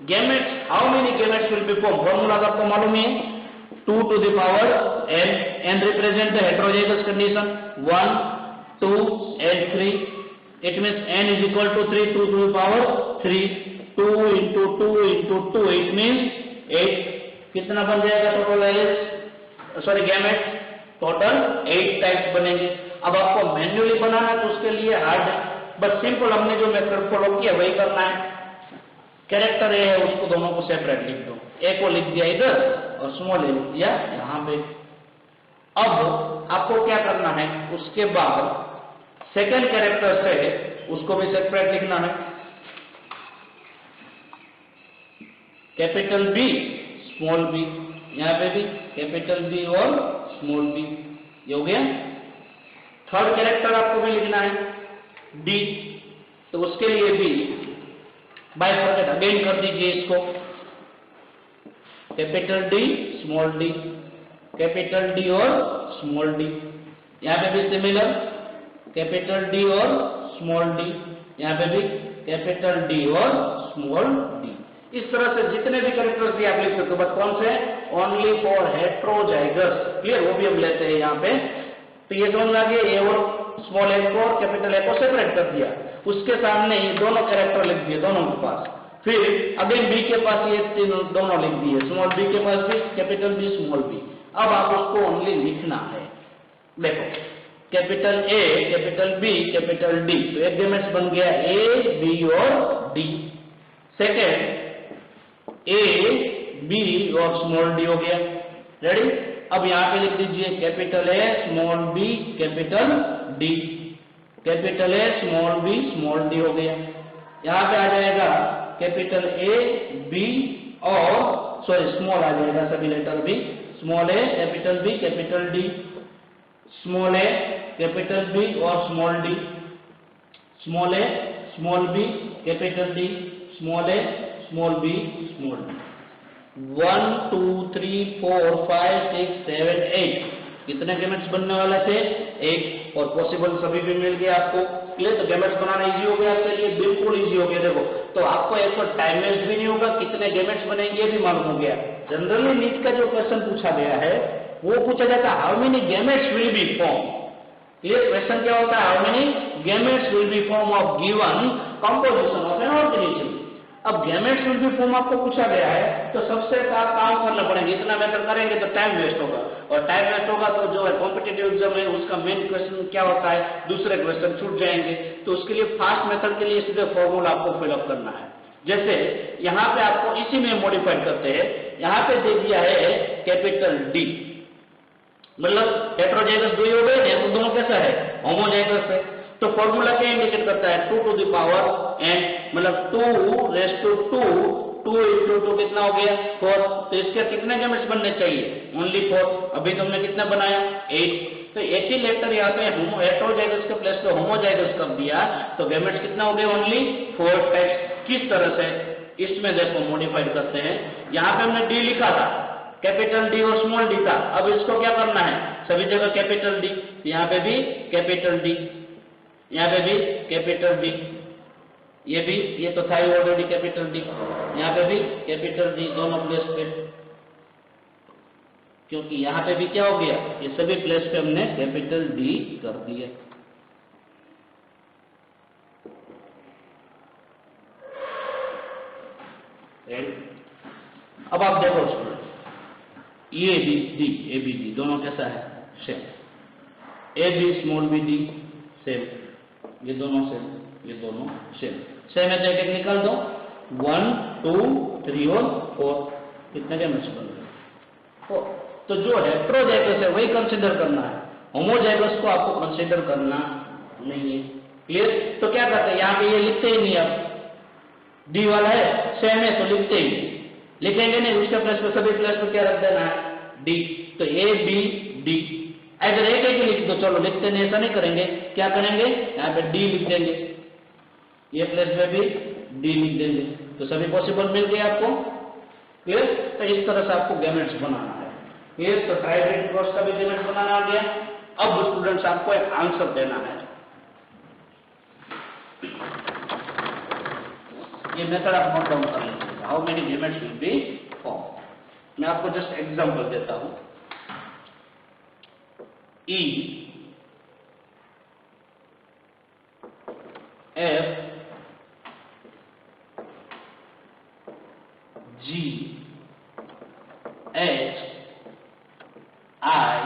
gametes, how many gametes will be form? Formula आपको मालूम है, 2 to the power n, n represent the heterozygous condition, 1 2 and 3, it means n is equal to 3, 2 to the power 3, 2 into 2 into 2, it means 8। कितना बन जाएगा total as, sorry gamete? Total 8 types बनेंगे। अब आपको manually बनाना है तो उसके लिए हार्ड है, बट सिंपल हमने जो मेथड फॉलो किया वही करना है। कैरेक्टर ए है उसको दोनों को सेपरेट लिख दो, ए को लिख दिया इधर और स्मॉल ए लिख दिया यहाँ पे। अब आपको क्या करना है, उसके बाद सेकेंड कैरेक्टर से उसको भी सेपरेट लिखना है, कैपिटल बी स्मॉल बी, यहाँ पे भी कैपिटल बी और स्मॉल बी, ये हो गया। थर्ड कैरेक्टर आपको भी लिखना है डी, तो उसके लिए भी बाइफरकेट अगेन कर दीजिए इसको, capital D small D, capital D और स्मॉल डी। यहाँ पे भी सिमिलर, कैपिटल डी और स्मॉल डी, यहाँ पे भी कैपिटल डी और स्मॉल डी। इस तरह से जितने भी कैरेक्टर्स भी आप लिख सकते हो, बट कौन से? Only for heterozygous. क्लियर, वो भी हम लेते हैं यहाँ पे। तो ये दोनों आगे ए और स्मॉल ए को और कैपिटल ए को सेपरेट कर दिया, उसके सामने ये दोनों कैरेक्टर लिख दिए दोनों के पास। फिर अगेन बी के पास ये तीनों दोनों लिख दिए, स्मॉल बी के पास भी कैपिटल बी स्मॉल बी। अब आप उसको ओनली लिखना है। देखो, capital A capital B capital D, तो एक गैमेट्स बन गया ए बी और डी। सेकेंड ए बी और स्मॉल डी हो गया। रेडी, अब यहाँ पे लिख दीजिए capital A small B capital D, capital A small b small d हो गया। यहाँ पे आ जाएगा कैपिटल ए बी और सॉरी स्मॉल आ जाएगा सभी लेटर भी, स्मॉल ए capital B capital D, small ए कैपिटल बी और स्मॉल डी, स्मॉल ए small B capital D, small ए स्मॉल बी स्मॉल डी। 1 2 3 4 5 6 7 8 कितने गैमेट्स बनने वाले थे? 8, और पॉसिबल सभी भी मिल गया आपको। क्लियर, तो गैमेट्स बनाना इजी हो गया आपके लिए, बिल्कुल इजी हो गया। देखो, तो आपको एक तो टाइम वेस्ट भी नहीं होगा, कितने गैमेट्स बनेंगे ये भी मालूम हो गया। जनरली नीट का जो क्वेश्चन पूछा गया है वो पूछा जाता है how many gametes will be form. Clear, question क्या होता है? How many gametes will be form of given composition of an organism. अब गैमेट्स विल बी फॉर्म आपको पूछा गया है तो सबसे काम करना पड़ेगा, इतना मेथड करेंगे तो टाइम वेस्ट होगा, और टाइम वेस्ट होगा तो जो है कॉम्पिटिटिव एग्जाम है उसका मेन क्वेश्चन क्या होता है, दूसरे क्वेश्चन छूट जाएंगे। तो उसके लिए फास्ट मेथड के लिए सीधे फॉर्मूला आपको फिलअप करना है। जैसे यहाँ पे आपको इसी में मॉडिफाइड करते हैं, यहाँ पे दे दिया है कैपिटल डी, मतलब हेटेरोजाइगस दो ही हो गए, तो दोनों कैसा है? होमोजाइगस है। तो फॉर्मूला क्या इंडिकेट करता है? 2 to the power n, मतलब 2 raised to 2, 2 into 2 कितना हो गया? 4। तो इसके कितने गैमेट्स बनने चाहिए? ओनली 4। अभी तुमने कितना बनाया? 8। तो एक ही लेटर यहाँ पे हेटेरोजाइगस के प्लेस पे होमोजाइगस कर दिया, तो गैमेट्स कितना हो गए? Only 4 types. किस तरह से? इसमें देखो मॉडिफाइड करते हैं। यहाँ पे हमने डी लिखा था, कैपिटल डी और स्मॉल डी था। अब इसको क्या करना है? सभी जगह कैपिटल डी, यहाँ पे भी कैपिटल डी, यहाँ पे भी कैपिटल डी, ये भी, ये तो था ही ऑलरेडी कैपिटल डी, यहाँ पे भी कैपिटल डी दोनों प्लेस पे, क्योंकि यहाँ पे भी क्या हो गया? ये सभी प्लेस पे हमने कैपिटल डी कर दिया। अब आप देखो student, A B D, A B D दोनों कैसा है? Same. A B small B D same, ये दोनों सेम, ये दोनों सेम। सेम है तो एक निकाल दो, 1 2 3 और 4 कितने गैमेट्स बन गए? 4। तो जो हेटेरोजाइगस है वही कंसीडर करना है, होमोजाइगस को आपको कंसीडर करना नहीं है। क्लियर? तो क्या करते हैं, यहाँ पे ये लिखते ही नहीं, अब डी वाला है सेम है तो लिखते ही लिखेंगे नहीं, उसके प्लेस पे सभी प्लेस पे क्या रख देना है, डी। तो ए बी डी, अगर एक एक लिख दो, चलो लिखते नहीं, ऐसा नहीं करेंगे, क्या करेंगे, यहाँ पे डी लिख देंगे, ये प्लेस पे भी डी लिख देंगे, तो सभी पॉसिबल मिल गए आपको। क्लियर? तो इस तरह से आपको गैमेट्स बनाना है। क्लियर? तो ट्राइब्रेड क्रॉस का भी गैमेट्स बनाना आ गया। अब स्टूडेंट्स आपको एक आंसर देना है। ये मेथड आप नोट डाउन कर लीजिए, how many gametes will be form. मैं आपको जस्ट एग्जांपल देता हूं। E F G H I,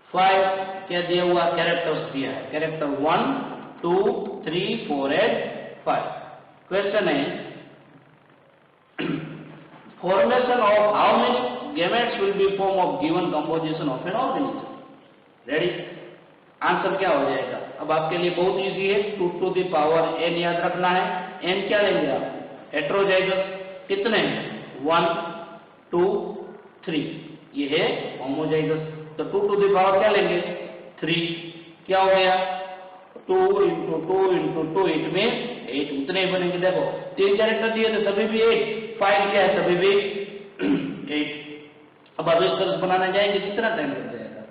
five क्या दिया हुआ, कैरेक्टर्स दिया है, कैरेक्टर 1 2 3 4 8 5। क्वेश्चन है formation of how many gametes will be form of given composition of an organism। Ready? Answer क्या हो जाएगा? अब आपके लिए बहुत इजी है, 2 to the power n याद रखना है। n क्या लेंगे आप, हेटेरोजाइगस, कितने हैं, 1 2 3, ये है होमोजाइगस, तो 2 to the power क्या लेंगे, 3, क्या हो गया, 2 into 2 into 2 इट में 8, उतने ही बनेंगे। देखो 3 कैरेक्टर दिए थे तभी भी 8, 5 क्या है तभी भी 8। अब इस तरह से बनाने जाएंगे कितना टाइम लग जाएगा।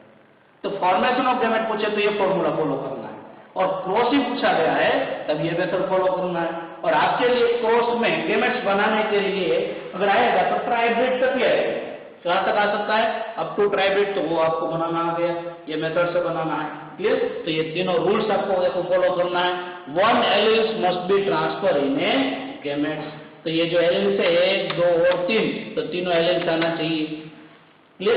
तो फॉर्मेशन ऑफ गैमेट पूछे तो ये फॉर्मूला फॉलो करना है, और क्रॉस ही पूछा गया है तब ये मेथड फॉलो करना है। और आपके लिए क्रॉस में गैमेट्स बनाने के लिए अगर आएगा तो ट्राइब्रेड तक ही आएगा, कहां तक आ सकता है, अप टू ट्राइब्रेड, तो वो आपको बनाना आ गया, ये मेथड से बनाना है। क्लियर? तो ये तीनों रूल्स आपको देखो फॉलो करना है। 1 alleles must be transfer in A gametes, तो ये जो एलिल्स है 1 2 और 3, तो तीनों एलिल्स आना चाहिए। क्लियर?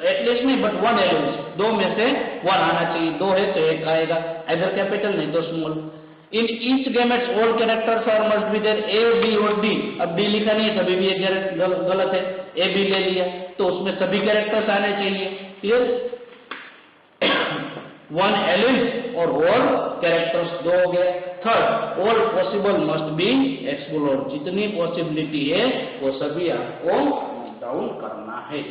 एटलीस्ट नहीं बट 1 एलिल्स, 2 में से 1 आना चाहिए, 2 है तो 1 आएगा, इधर कैपिटल नहीं तो small. In each gametes all characters are must be there A B और डी। अब डी लिखा नहीं है, सभी भी एक गलत है, ए बी ले लिया, तो उसमें सभी कैरेक्टर्स आने चाहिए। क्लियर? 1 एलिल्स और ऑल कैरेक्टर्स 2 हो गए। Third, all possible must be explored, जितनी पॉसिबिलिटी है वो सभी आपको नोट डाउन करना है।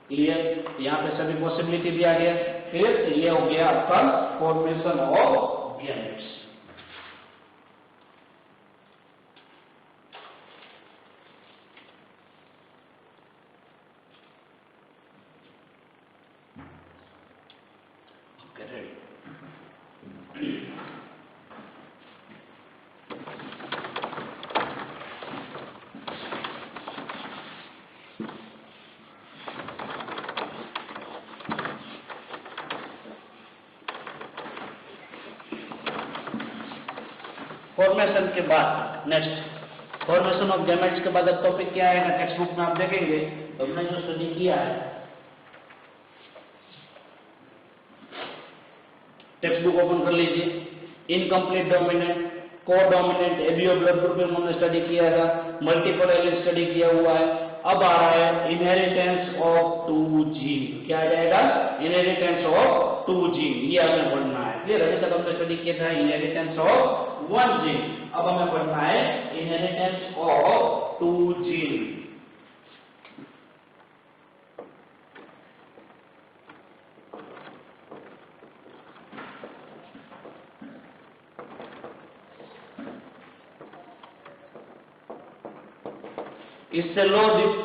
क्लियर? यहाँ पे सभी पॉसिबिलिटी भी आ गया। क्लियर? तो ये हो गया आपका फॉर्मेशन ऑफ गैमेट्स। फॉर्मेशन के बाद नेक्स्ट फॉर्मेशन ऑफ गैमेट्स के बाद अब टॉपिक क्या है ना, टेक्स्ट बुक में आप देखेंगे तो हमने जो स्टडी किया है, टेक्स्ट बुक ओपन कर लीजिए। इनकम्प्लीट डोमिनेंट, को डोमिनेंट, एबीओ ब्लड ग्रुप में हमने स्टडी किया था, मल्टीपल एलिमेंट स्टडी किया हुआ है। अब आ रहा है इनहेरिटेंस ऑफ 2 जीन। क्या आ जाएगा, इनहेरिटेंस ऑफ 2 जीन, ये हमें पढ़ना है। क्लियर? अभी तक हमने स्टडी किया था इनहेरिटेंस ऑफ 1 जीन, अब हमें पढ़ना है इनहेरिटेंस ऑफ 2 जीन। इससे लॉ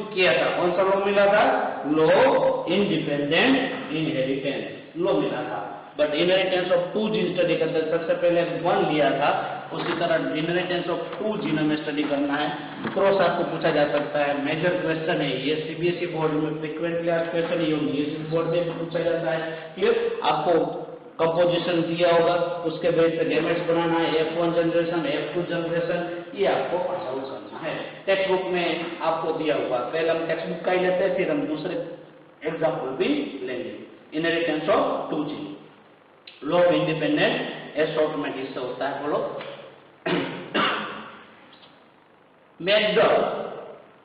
किया था, कौन सा लॉ मिला था, लॉ इंडिपेंडेंट इनहेरिटेंस लॉ मिला था। But inheritance of 2 gene study करते सबसे पहले 1 लिया था, उसी तरह इनहेरिटेंस ऑफ 2 जीन हमें स्टडी करना है। क्रॉस आपको पूछा जा सकता है, मेजर क्वेश्चन है ये, सीबीएसई बोर्ड में फ्रीक्वेंटली आज क्वेश्चन ही होंगे, बोर्ड में भी पूछा जाता है। क्लियर? आपको कंपोजिशन दिया होगा, उसके बेस पे गैमेट्स बनाना है, F1 जनरेशन, F2 जनरेशन, ये आपको सॉल्व करना है। टेक्स्ट बुक में आपको दिया हुआ, पहले हम टेक्स्ट बुक का ही लेते हैं, फिर हम दूसरे एग्जाम्पल भी लेंगे। Inheritance of 2 gene, law of independent assortment इससे होता है। बोलो, मेक द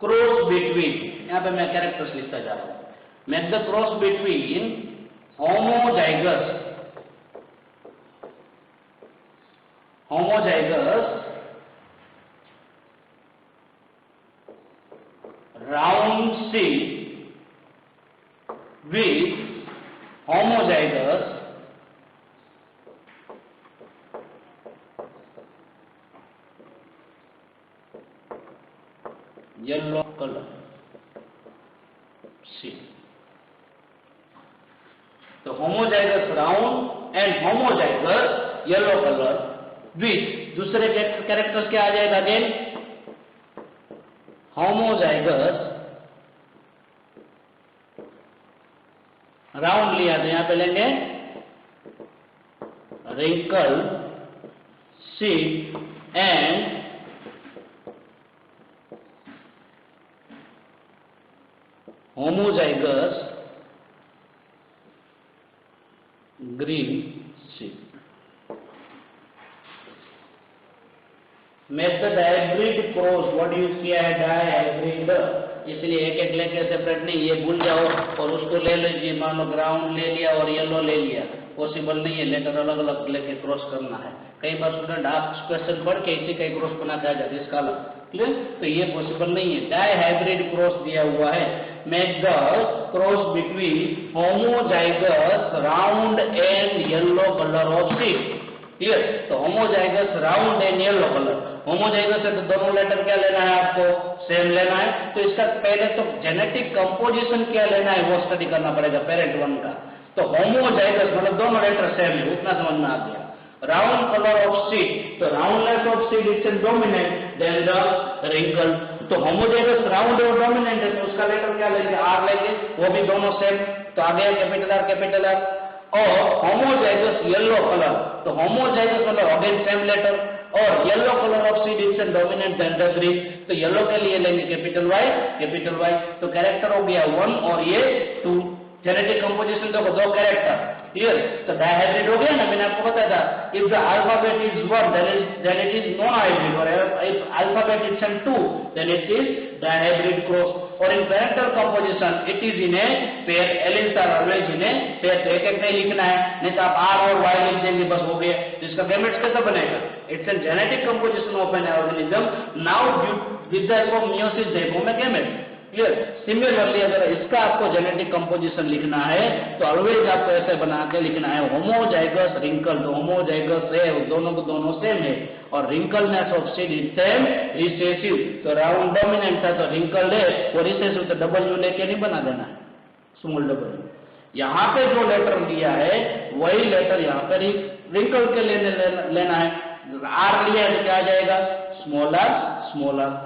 क्रॉस बिटवीन, यहाँ पे मैं कैरेक्टर्स लिखता जा रहा हूँ, make the cross between homozygous round seed with homozygous yellow color seed. तो homozygous round and homozygous yellow color with दूसरे कैरेक्टर्स क्या आ जाएगा अगेन, homozygous राउंड लिया तो यहां पे लेंगे wrinkle seed and homozygous green seed. Make the dihybrid cross. What do you किया है dihybrid, इसलिए एक एक लेके सेपरेट नहीं, ये भूल जाओ और उसको ले लीजिए, मान लो ग्राउंड ले लिया और येलो ले लिया, पॉसिबल नहीं है, लेटर अलग अलग लेके क्रॉस करना है। कई बार स्टूडेंट आप क्वेश्चन पढ़ के इसी का क्रॉस बना के आ जाते इसका अलग, क्लियर, तो ये पॉसिबल नहीं है। डाइहाइब्रिड क्रॉस दिया हुआ है, make the cross between homozygous round and yellow colour of seed, clear. तो homozygous round and yellow colour, homozygous है तो दोनों लेटर क्या लेना है आपको, सेम लेना है, तो इसका पहले तो जेनेटिक कंपोजिशन क्या लेना है वो स्टडी करना पड़ेगा पेरेंट वन का। तो होमोजाइगस मतलब दोनों लेटर सेम है, उतना समझ में आ गया। राउंड कलर ऑफ सीड, तो roundness of seed it's dominant then the wrinkle. तो होमोजाइगस राउंड और डोमिनेंट है तो उसका लेटर क्या लेंगे, आर लेंगे, वो भी दोनों सेम, तो आ गया कैपिटल आर। और होमोजाइगस येलो कलर, तो होमोजाइगस मतलब अगेन सेम लेटर, और yellow colour of seed it's dominant then the green, तो येलो के लिए लेंगे कैपिटल वाई, तो कैरेक्टर हो गया 1 और ये 2। जेनेटिक कंपोजिशन देखो दो कैरेक्टर, क्लियर। तो डाइहाइब्रिड हो गया ना, मैंने आपको बताया था, if the alphabet is 1 then it is non hybrid, और if alphabet is 2 then it is dihybrid cross. और in parental composition it is in a pair, elements are always in a pair, तो एक नहीं लिखना है, नहीं तो आप आर और वाई लिख देंगे बस हो गया। तो इसका गैमेट्स कैसा बनेगा, it's an genetic composition of an organism, now with the help of meiosis देखो मैं गैमेट, क्लियर। सिमिलरली अगर इसका आपको जेनेटिक कंपोजिशन लिखना है तो ऑलवेज आपको ऐसे बना के लिखना है, होमोजाइगस रिंकल, तो होमोजाइगस है दोनों को दोनों सेम है, और wrinkleness of seed is same, recessive, तो राउंड डोमिनेंट था तो रिंकल है, और रिसेसिव तो डब्ल्यू लेके नहीं बना देना है, स्मॉल डब्ल्यू। यहाँ पे जो लेटर लिया है वही लेटर यहाँ पे रिंकल के लेना है, आर लिया तो क्या आ जाएगा, smaller.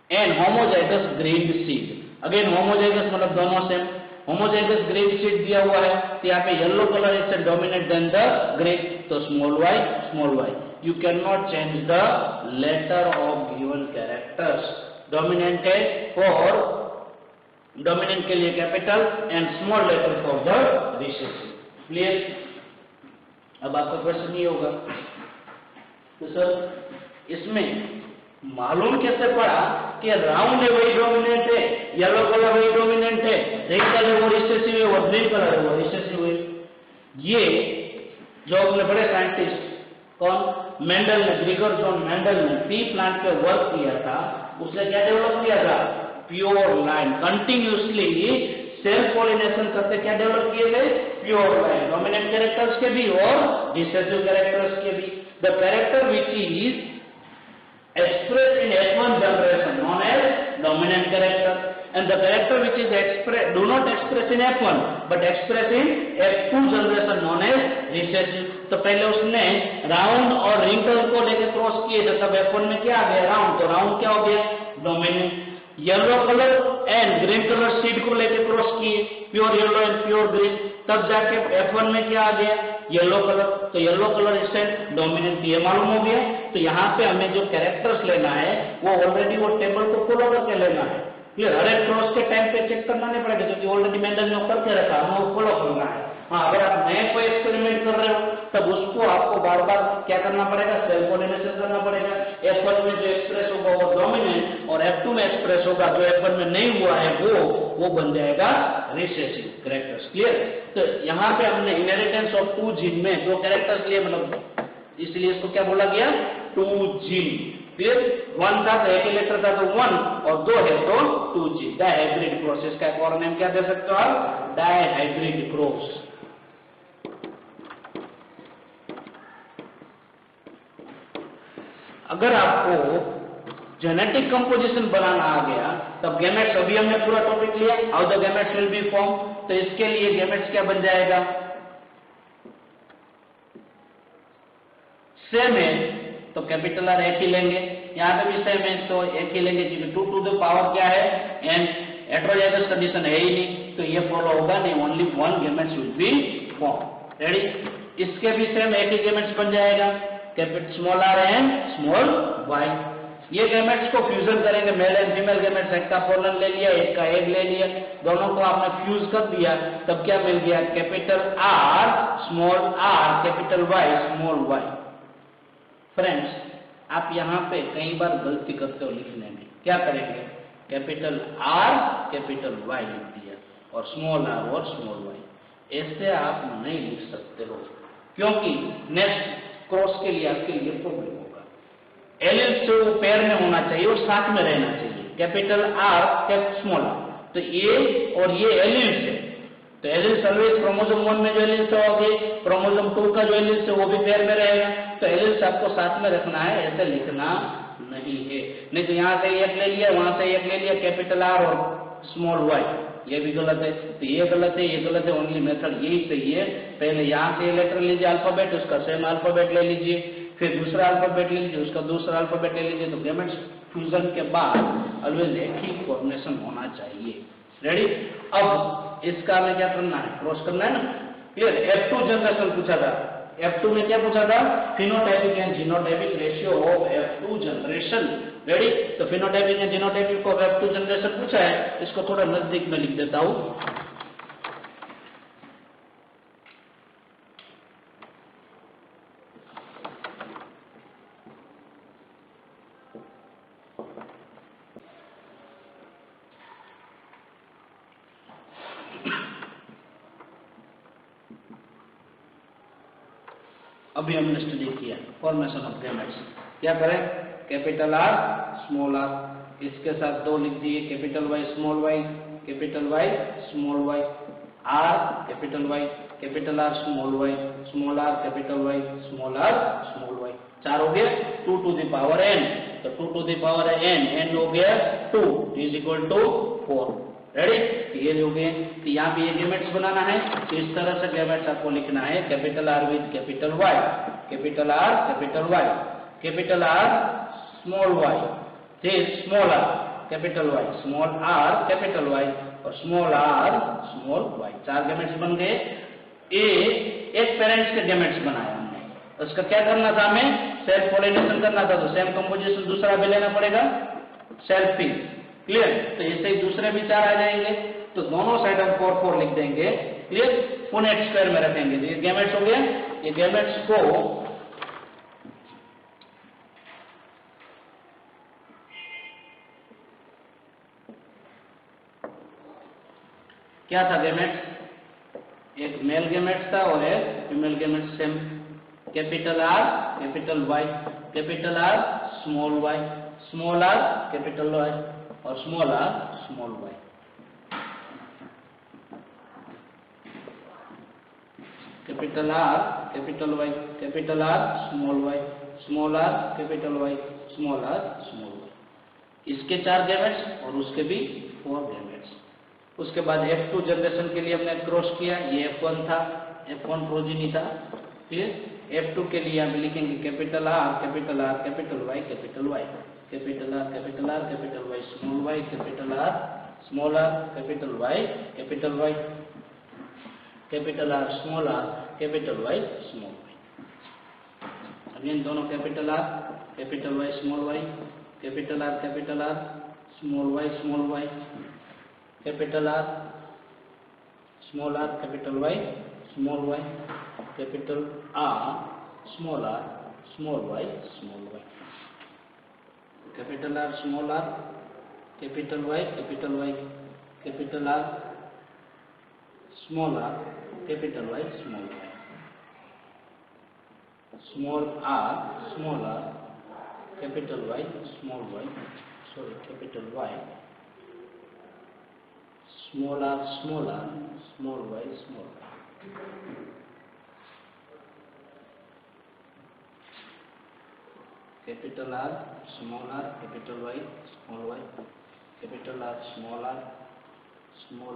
And homozygous green seed, again homozygous मतलब दोनों सेम, होमोजाइगस ग्रीन सीड दिया हुआ है तो यहाँ पे yellow colour is dominate than the green, तो small y. You can not change the letter of given characters, dominant है फॉर डोमिनेंट के लिए capital and small letter for the recessive, clear. अब आपका क्वेश्चन ये होगा तो सर इसमें मालूम कैसे पड़ा कि राउंड है वही डोमिनेंट है, येलो कलर वही डोमिनेंट है, रिंकल है वो रिसेसिव है, और ग्रीन कलर है वो रिसेसिव है। ये जो अपने बड़े साइंटिस्ट कौन, मेंडल ने, ग्रिगोर जॉन मेंडल ने पी प्लांट पे वर्क किया था, उसने क्या डेवलप किया था, pure line, continuously self pollination करते क्या डेवलप किए थे, प्योर लाइन, डोमिनेंट कैरेक्टर्स के भी और रिसेसिव कैरेक्टर्स के भी। The character which is expressed in F1 generation known as dominant character, and the character which is do not express in F1 but express in F2 generation known as recessive। तो पहले उसने round और wrinkle को लेकर cross किए थे, तब F1 में क्या आ गया, राउंड, तो राउंड क्या हो गया, dominant. Yellow colour and green colour seed को लेकर क्रॉस किए, pure yellow and pure green, तब जाके F1 में क्या आ गया, येलो कलर, तो येलो कलर इससे डोमिनेंट, ये मालूम हो गया। तो यहाँ पे हमें जो कैरेक्टर्स लेना है वो ऑलरेडी वो टेबल को फॉलो करके लेना है, क्लियर। हर एक क्रॉस के टाइम पे चेक करना नहीं पड़ेगा क्योंकि ऑलरेडी मेंडल ने करके रखा, हमें वो फॉलो करना है। हाँ, अगर आप नए कोई एक्सपेरिमेंट कर रहे हो तब उसको आपको बार बार क्या करना पड़ेगा, सेल्फ पॉलिनेशन करना पड़ेगा। F1 में जो एक्सप्रेस होगा वो डोमिनेंट और F2 में एक्सप्रेस होगा, जो F1 में नहीं हुआ है वो बन जाएगा रिसेसिव कैरेक्टर्स। क्लियर? तो यहाँ पे हमने इनहेरिटेंस ऑफ 2 जीन में 2 कैरेक्टर्स लिए, मतलब इसलिए इसको क्या बोला गया, 2 जीन। क्लियर? 1 था तो एक ही लेटर था तो 1, और 2 है तो 2 जीन। डायहाइब्रिड क्रॉस, इसका एक और नेम क्या दे सकते हो आप, डायहाइब्रिड क्रॉस। अगर आपको जेनेटिक कंपोजिशन बनाना आ गया, तब गैमेट्स, अभी हमने पूरा टॉपिक लिया how the gametes will be form, तो इसके लिए गैमेट्स क्या बन जाएगा, सेम है तो कैपिटल आर एक ही लेंगे, यहां पे भी सेम है तो एक ही लेंगे, क्योंकि 2 टू द पावर क्या है, एन, हेटेरोजाइगस कंडीशन है ही नहीं, तो ये फॉलो होगा नहीं, only 1 gametes will be form. Ready? इसके भी सेम एक ही गैमेट्स बन जाएगा, capital small R and small Y. ये गैमेट्स को फ्यूजन करेंगे, मेल एंड फीमेल गैमेट्स, एक का पोलन ले लिया, एक का एग ले लिया, दोनों को आपने फ्यूज कर दिया, तब क्या मिल गया, capital R small are capital Y small Y. Friends, आप यहाँ पे कई बार गलती करते हो लिखने में, क्या करेंगे, कैपिटल आर कैपिटल वाई लिख दिया और स्मॉल आर और स्मॉल वाई। ऐसे आप नहीं लिख सकते हो, क्योंकि नेक्स्ट क्रॉस के लिए आपके लिए प्रॉब्लम होगा। एलिल से वो पेयर में होना चाहिए और साथ में रहना चाहिए, capital R capital small R, तो ये और ये एलिल से, तो एलिल ऑलवेज क्रोमोसोम 1 में जो एलिल से होगी, क्रोमोसोम 2 का जो एलिल से वो भी पेयर में रहेगा, तो एलिल आपको साथ में रखना है, ऐसे लिखना नहीं है। नहीं तो यहाँ से एक ले लिया, वहां से एक ले लिया, कैपिटल आर और स्मॉल वाई, ये भी गलत है, तो ये गलत है, ये गलत है, ओनली मेथड यही सही है, पहले यहाँ से लेटर लीजिए अल्फाबेट, उसका सेम अल्फाबेट ले लीजिए, फिर दूसरा अल्फाबेट ले लीजिए, उसका दूसरा अल्फाबेट ले लीजिए, तो गैमेट्स फ्यूजन के बाद ऑलवेज एक ही फॉर्मेशन होना चाहिए। रेडी? अब इसका हमें क्या करना है, क्रॉस करना है ना। क्लियर? F2 जनरेशन पूछा था, F2 में क्या पूछा था, phenotypic and genotypic ratio of F2 generation. Ready? तो phenotypic and genotypic of F2 generation पूछा है, इसको थोड़ा नजदीक में लिख देता हूं। अभी हमने स्टडी किया फॉर्मेशन ऑफ गैमेट्स, क्या करें, कैपिटल आर स्मॉल आर, इसके साथ 2 लिख दिए, capital Y small Y, capital Y small Y, R capital Y, capital R small are capital Y small are small Y, 4 हो गया, 2 टू द पावर एन, तो 2 to the power N हो गया 2 is equal to 4। Ready? ये हो गए, तो यहाँ पे ये गैमेट्स बनाना है, तो इस तरह से गैमेट्स आपको लिखना है, capital R with capital Y, capital R capital Y, capital R small y, फिर small are capital Y, small are capital Y और small are small Y. 4 gametes बन गए। एक पेरेंट्स के गैमेट्स बनाया हमने, उसका क्या करना था, हमें सेल्फ पॉलिनेशन करना था, तो सेम कंपोजिशन दूसरा भी लेना पड़ेगा, सेल्फिंग। क्लियर? तो इससे ही दूसरे भी 4 आ जाएंगे, तो दोनों साइड हम 4 4 लिख देंगे। क्लियर? पुनेट स्क्वायर में रखेंगे, तो ये गैमेट्स हो गए। ये गैमेट्स को क्या था, गैमेट्स, एक मेल गैमेट्स था और एक female gametes, same, capital R capital Y, capital R small are capital Y और small are small Y. Capital R capital Y, capital R small are capital Y, small are small Y. इसके 4 gametes और उसके भी 4 gametes. उसके बाद F2 generation के लिए हमने क्रॉस किया, ये F1 था, F1 प्रोजीनी था। फिर F2 के लिए हम लिखेंगे capital R capital Y capital Y, capital R capital Y small Y, capital R small are capital Y, capital Y, capital R small are capital Y small y. Again दोनों capital R Y small Y, capital R small Y, capital R small are capital Y small Y, capital R small y small Y, capital R capital Y, capital R, small r, capital Y, small r, small r, capital Y, small y, sorry capital Y, small r, small y, small y, capital R, small r, capital Y, small y, capital R, small y, small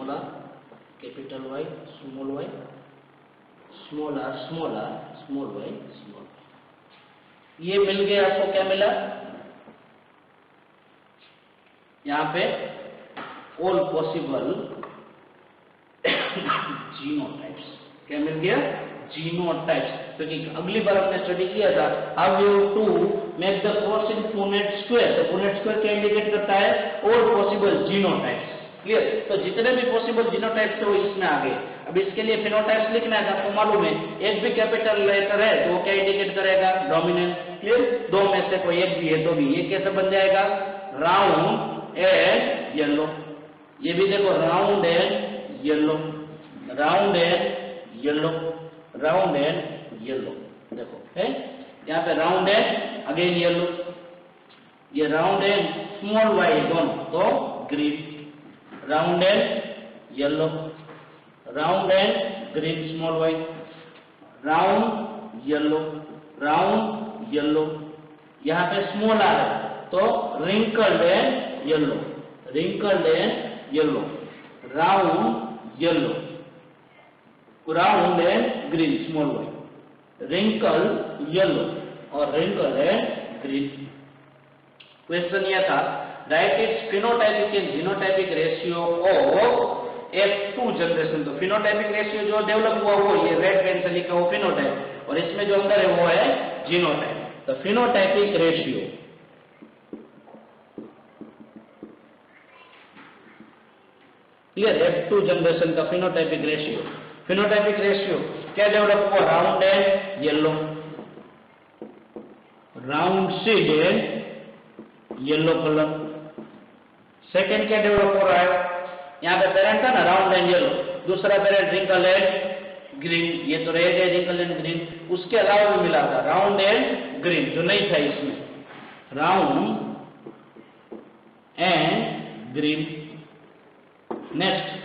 r, capital Y, small y, small r, small y, small. ये मिल गया, आपको क्या मिला यहाँ पे? All possible genotypes. क्या मिल गया? जीनोटाइप्स। क्योंकि अगली बार हमने स्टडी किया था how you to make the cross in Punnett square. तो पुनेट स्क्वायर क्या इंडिकेट करता है? All possible genotypes. क्लियर? तो जितने भी पॉसिबल जीनोटाइप्स है वो इसमें आ गए। अब इसके लिए फिनोटाइप्स लिखना है, आपको मालूम है एक भी कैपिटल लेटर है तो वो क्या इंडिकेट करेगा? डोमिनेंट। क्लियर? दो में से कोई एक भी है तो भी ये कैसे बन जाएगा? Round and yellow. ये भी देखो round and yellow, round and yellow, round and yellow. देखो है यहाँ पे राउंड एंड अगेन येलो, ये राउंड एंड स्मॉल वाई दोनों तो green, round and yellow, round and green, small Y, round yellow, round yellow. यहाँ पे स्मॉल आ रहा है तो wrinkled and yellow, wrinkled and yellow, round yellow, round and green, small Y, wrinkle yellow और wrinkle and green. Question यह था right it's phenotypic and genotypic ratio of F2 generation. तो फिनोटाइपिक रेशियो जो develop हुआ वो ये red pen से लिखा वो फिनोटाइप, और इसमें जो अंदर है वो है जीनोटाइप। तो phenotypic ratio clear? F2 generation का फिनोटाइपिक रेशियो, फिनोटाइपिक रेशियो क्या डेवलप हुआ? Round and yellow, round seed and yellow colour. Second क्या डेवलप हो रहा है? यहाँ पे पेरेंट था ना राउंड एंड येलो, दूसरा पेरेंट रिंकल एंड ग्रीन, ये तो रेड है रिंकल एंड ग्रीन। उसके अलावा भी मिला था राउंड एंड ग्रीन जो नहीं था इसमें, round and green. Next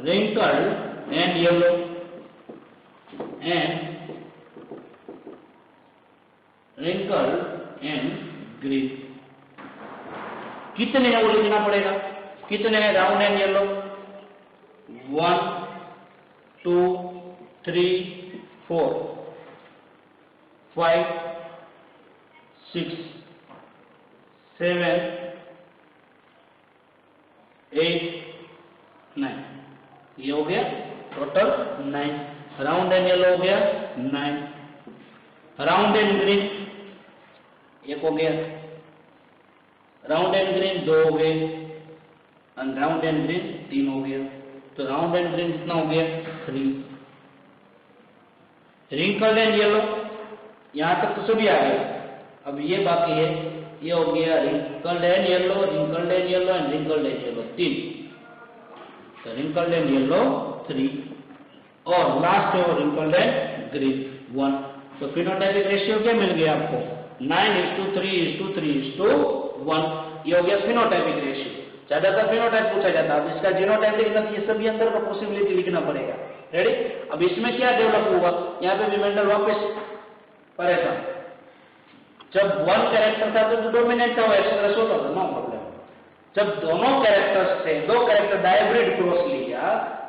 wrinkled and yellow and wrinkled and green। कितने हैं वो लिखना पड़ेगा, कितने हैं राउंड एंड येलो? 1 2 3 4 5 6 7 8 9। ये हो गया टोटल 9। राउंड एंड येलो हो गया 9, राउंड एंड ग्रीन एक हो गया, राउंड एंड ग्रीन 2 हो गए, और राउंड एंड ग्रीन 3 हो गया। तो राउंड एंड ग्रीन कितना हो गया? 3। रिंकल्ड एंड येलो यहां तक तो सभी आ गया, अब ये बाकी है, ये हो गया wrinkled and yellow, wrinkled and yellow and wrinkled and yellow 3। तो रिंकल्ड एंड येलो 3 और लास्ट है वो रिंकल्ड एंड ग्रीन 1। तो फिनोटाइपिक रेशियो क्या मिल गया आपको? 9:3:3:1। ये हो गया फिनोटाइपिक रेशियो। ज्यादातर फिनोटाइप पूछा जाता है, अब इसका जीनोटाइप लिखना, ये सभी अंदर का पॉसिबिलिटी लिखना पड़ेगा। रेडी? अब इसमें क्या डेवलप हुआ, यहाँ पे भी मेंडल वापस परेशान। जब वन कैरेक्टर था तो जो डोमिनेंट था वो एक्सप्रेस होता था, नो प्रॉब्लम। जब दोनों कैरेक्टर्स थे, दो कैरेक्टर डायब्रिड क्रॉस लिया,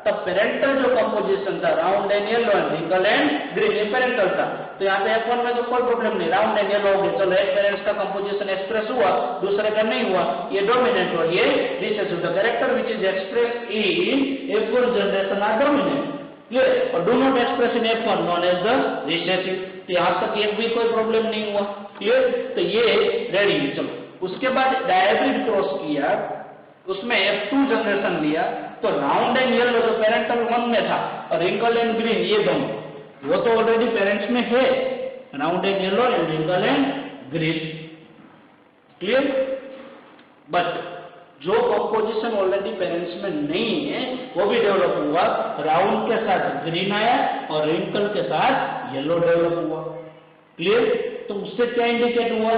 तब पेरेंटल जो कंपोजिशन था round and yellow and wrinkle and green, ये पेरेंटल था। तो यहाँ पे F1 में तो कोई प्रॉब्लम नहीं, राउंड एंड येलो हो गया, चलो एक पेरेंट्स का कंपोजिशन एक्सप्रेस हुआ, दूसरे का नहीं हुआ, ये डोमिनेंट और ये recessive. The character which is express in F1 generation are dominant, clear? और do not express in F1 known as the recessive. तो यहाँ तक एक भी कोई प्रॉब्लम नहीं हुआ, क्लियर? तो ये रेडी। चलो उसके बाद डायब्रिड क्रॉस किया, उसमें F2 जनरेशन लिया, तो राउंड एंड येलो जो पेरेंटल 1 में था और रिंकल एंड ग्रीन ये दोनों, वो तो ऑलरेडी पेरेंट्स में है, round and yellow and wrinkle and green. Clear? But जो कंपोजिशन ऑलरेडी पेरेंट्स में नहीं है वो भी डेवलप हुआ, राउंड के साथ ग्रीन आया और रिंकल के साथ येलो डेवलप हुआ। क्लियर? तो उससे क्या इंडिकेट हुआ?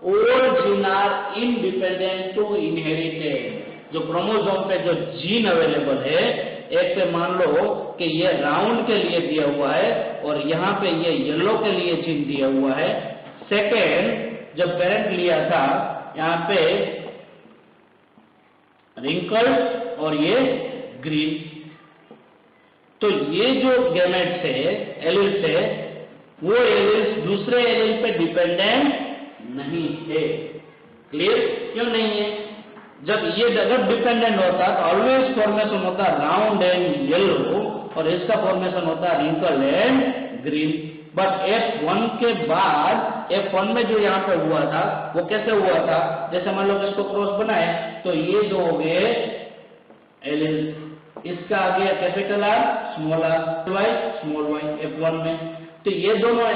All gene are independent to inherited. जो क्रोमोसोम पे जो जीन अवेलेबल है, एक पे मान लो कि ये राउंड के लिए दिया हुआ है और यहाँ पे ये येलो के लिए जीन दिया हुआ है। सेकेंड, जब पेरेंट लिया था यहाँ पे रिंकल और ये ग्रीन, तो ये जो गैमेट्स है, एलील्स है, वो एलील्स दूसरे एलील पे डिपेंडेंट नहीं है। क्लियर? क्यों नहीं है? जब ये अगर डिपेंडेंट होता तो ऑलवेज फॉर्मेशन होता राउंड एंड येलो और इसका फॉर्मेशन होता wrinkle and green. But F1 के बाद F1 में जो यहाँ पे हुआ था वो कैसे हुआ था? जैसे मान लो इसको क्रॉस बनाए तो ये जो हो गए एलील, इसका आ गया capital R small y F1 में। तो ये दोनों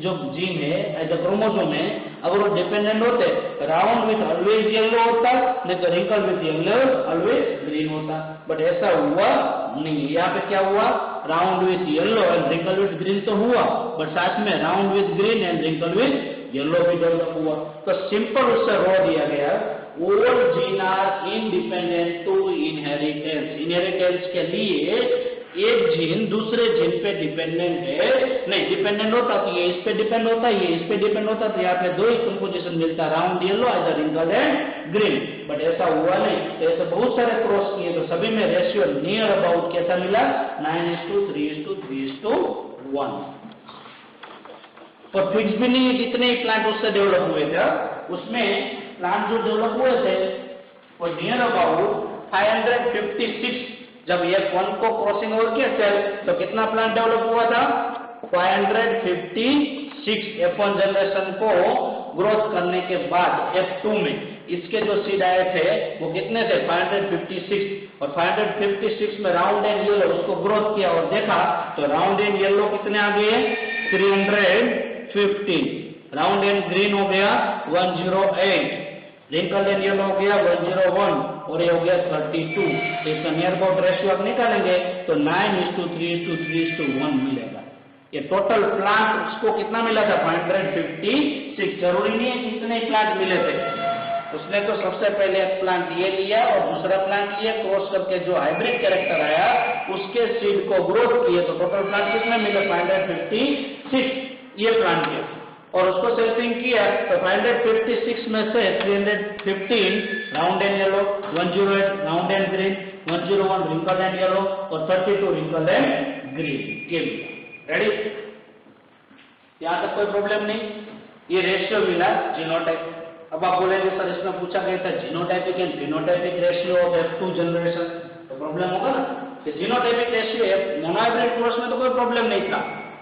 जो जीन है एज अ क्रोमोसोम है, अगर वो डिपेंडेंट होते राउंड विथ ऑलवेज येलो होता, नहीं तो wrinkle with yellow always green होता। बट ऐसा हुआ नहीं। यहाँ पे क्या हुआ? Round with yellow and wrinkle with green तो हुआ, बट साथ में round with green and wrinkle with yellow भी डेवलप हुआ। तो सिंपल उससे रो दिया गया, all gene are independent to inheritance. Inheritance के लिए एक जीन दूसरे जीन पे डिपेंडेंट है नहीं, डिपेंडेंट होता तो ये इस पे डिपेंड होता, ये इस पे डिपेंड होता, तो यहाँ पे दो ही कंपोजिशन मिलता, round yellow as a wrinkle and green. But ऐसा हुआ नहीं। तो ऐसे बहुत सारे क्रॉस किए तो सभी में रेशियो नियर अबाउट कैसा मिला? 9:3:3:1। और फिक्स भी नहीं, जितने ही प्लांट उससे डेवलप हुए थे उसमें प्लांट जो डेवलप हुए थे वो नियर अबाउट 556। जब F1 को क्रॉसिंग ओवर किया सेल तो कितना प्लांट डेवलप हुआ था? 556 F1 जनरेशन को ग्रोथ करने के बाद F2 में इसके जो सीड आए थे वो कितने थे? 556। और 556 में राउंड एंड येलो उसको ग्रोथ किया और देखा तो राउंड एंड येलो कितने आ गए? 315। राउंड एंड ग्रीन हो गया 108, रिंकल एंड येलो हो गया 101 और ये हो गया 32। तो इसका नियर अबाउट रेशियो आप निकालेंगे तो 9:3:3:1 मिलेगा। ये टोटल प्लांट उसको कितना मिला था? 556। जरूरी नहीं है कितने प्लांट मिले थे, उसने तो सबसे पहले एक प्लांट ये लिया और दूसरा प्लांट लिया, क्रॉस करके जो हाइब्रिड कैरेक्टर आया उसके सीड को ग्रोथ किए तो टोटल प्लांट कितने मिले? 556 ये प्लांट के। और उसको सेल्फिंग किया तो 556 में से 315 round and yellow, 108 round and green, 101 wrinkle and yellow और 32 रिंकल एंड ग्रीन के मिला। रेडी? यहाँ तक कोई प्रॉब्लम नहीं। ये रेशियो मिला जीनोटाइप। अब आप बोलेंगे सर इसमें पूछा गया था genotypic and phenotypic ratio of F2 generation, तो प्रॉब्लम होगा ना कि जीनोटाइपिक रेशियो मोनोहाइब्रिड क्रॉस में तो कोई प्रॉब्लम नहीं था।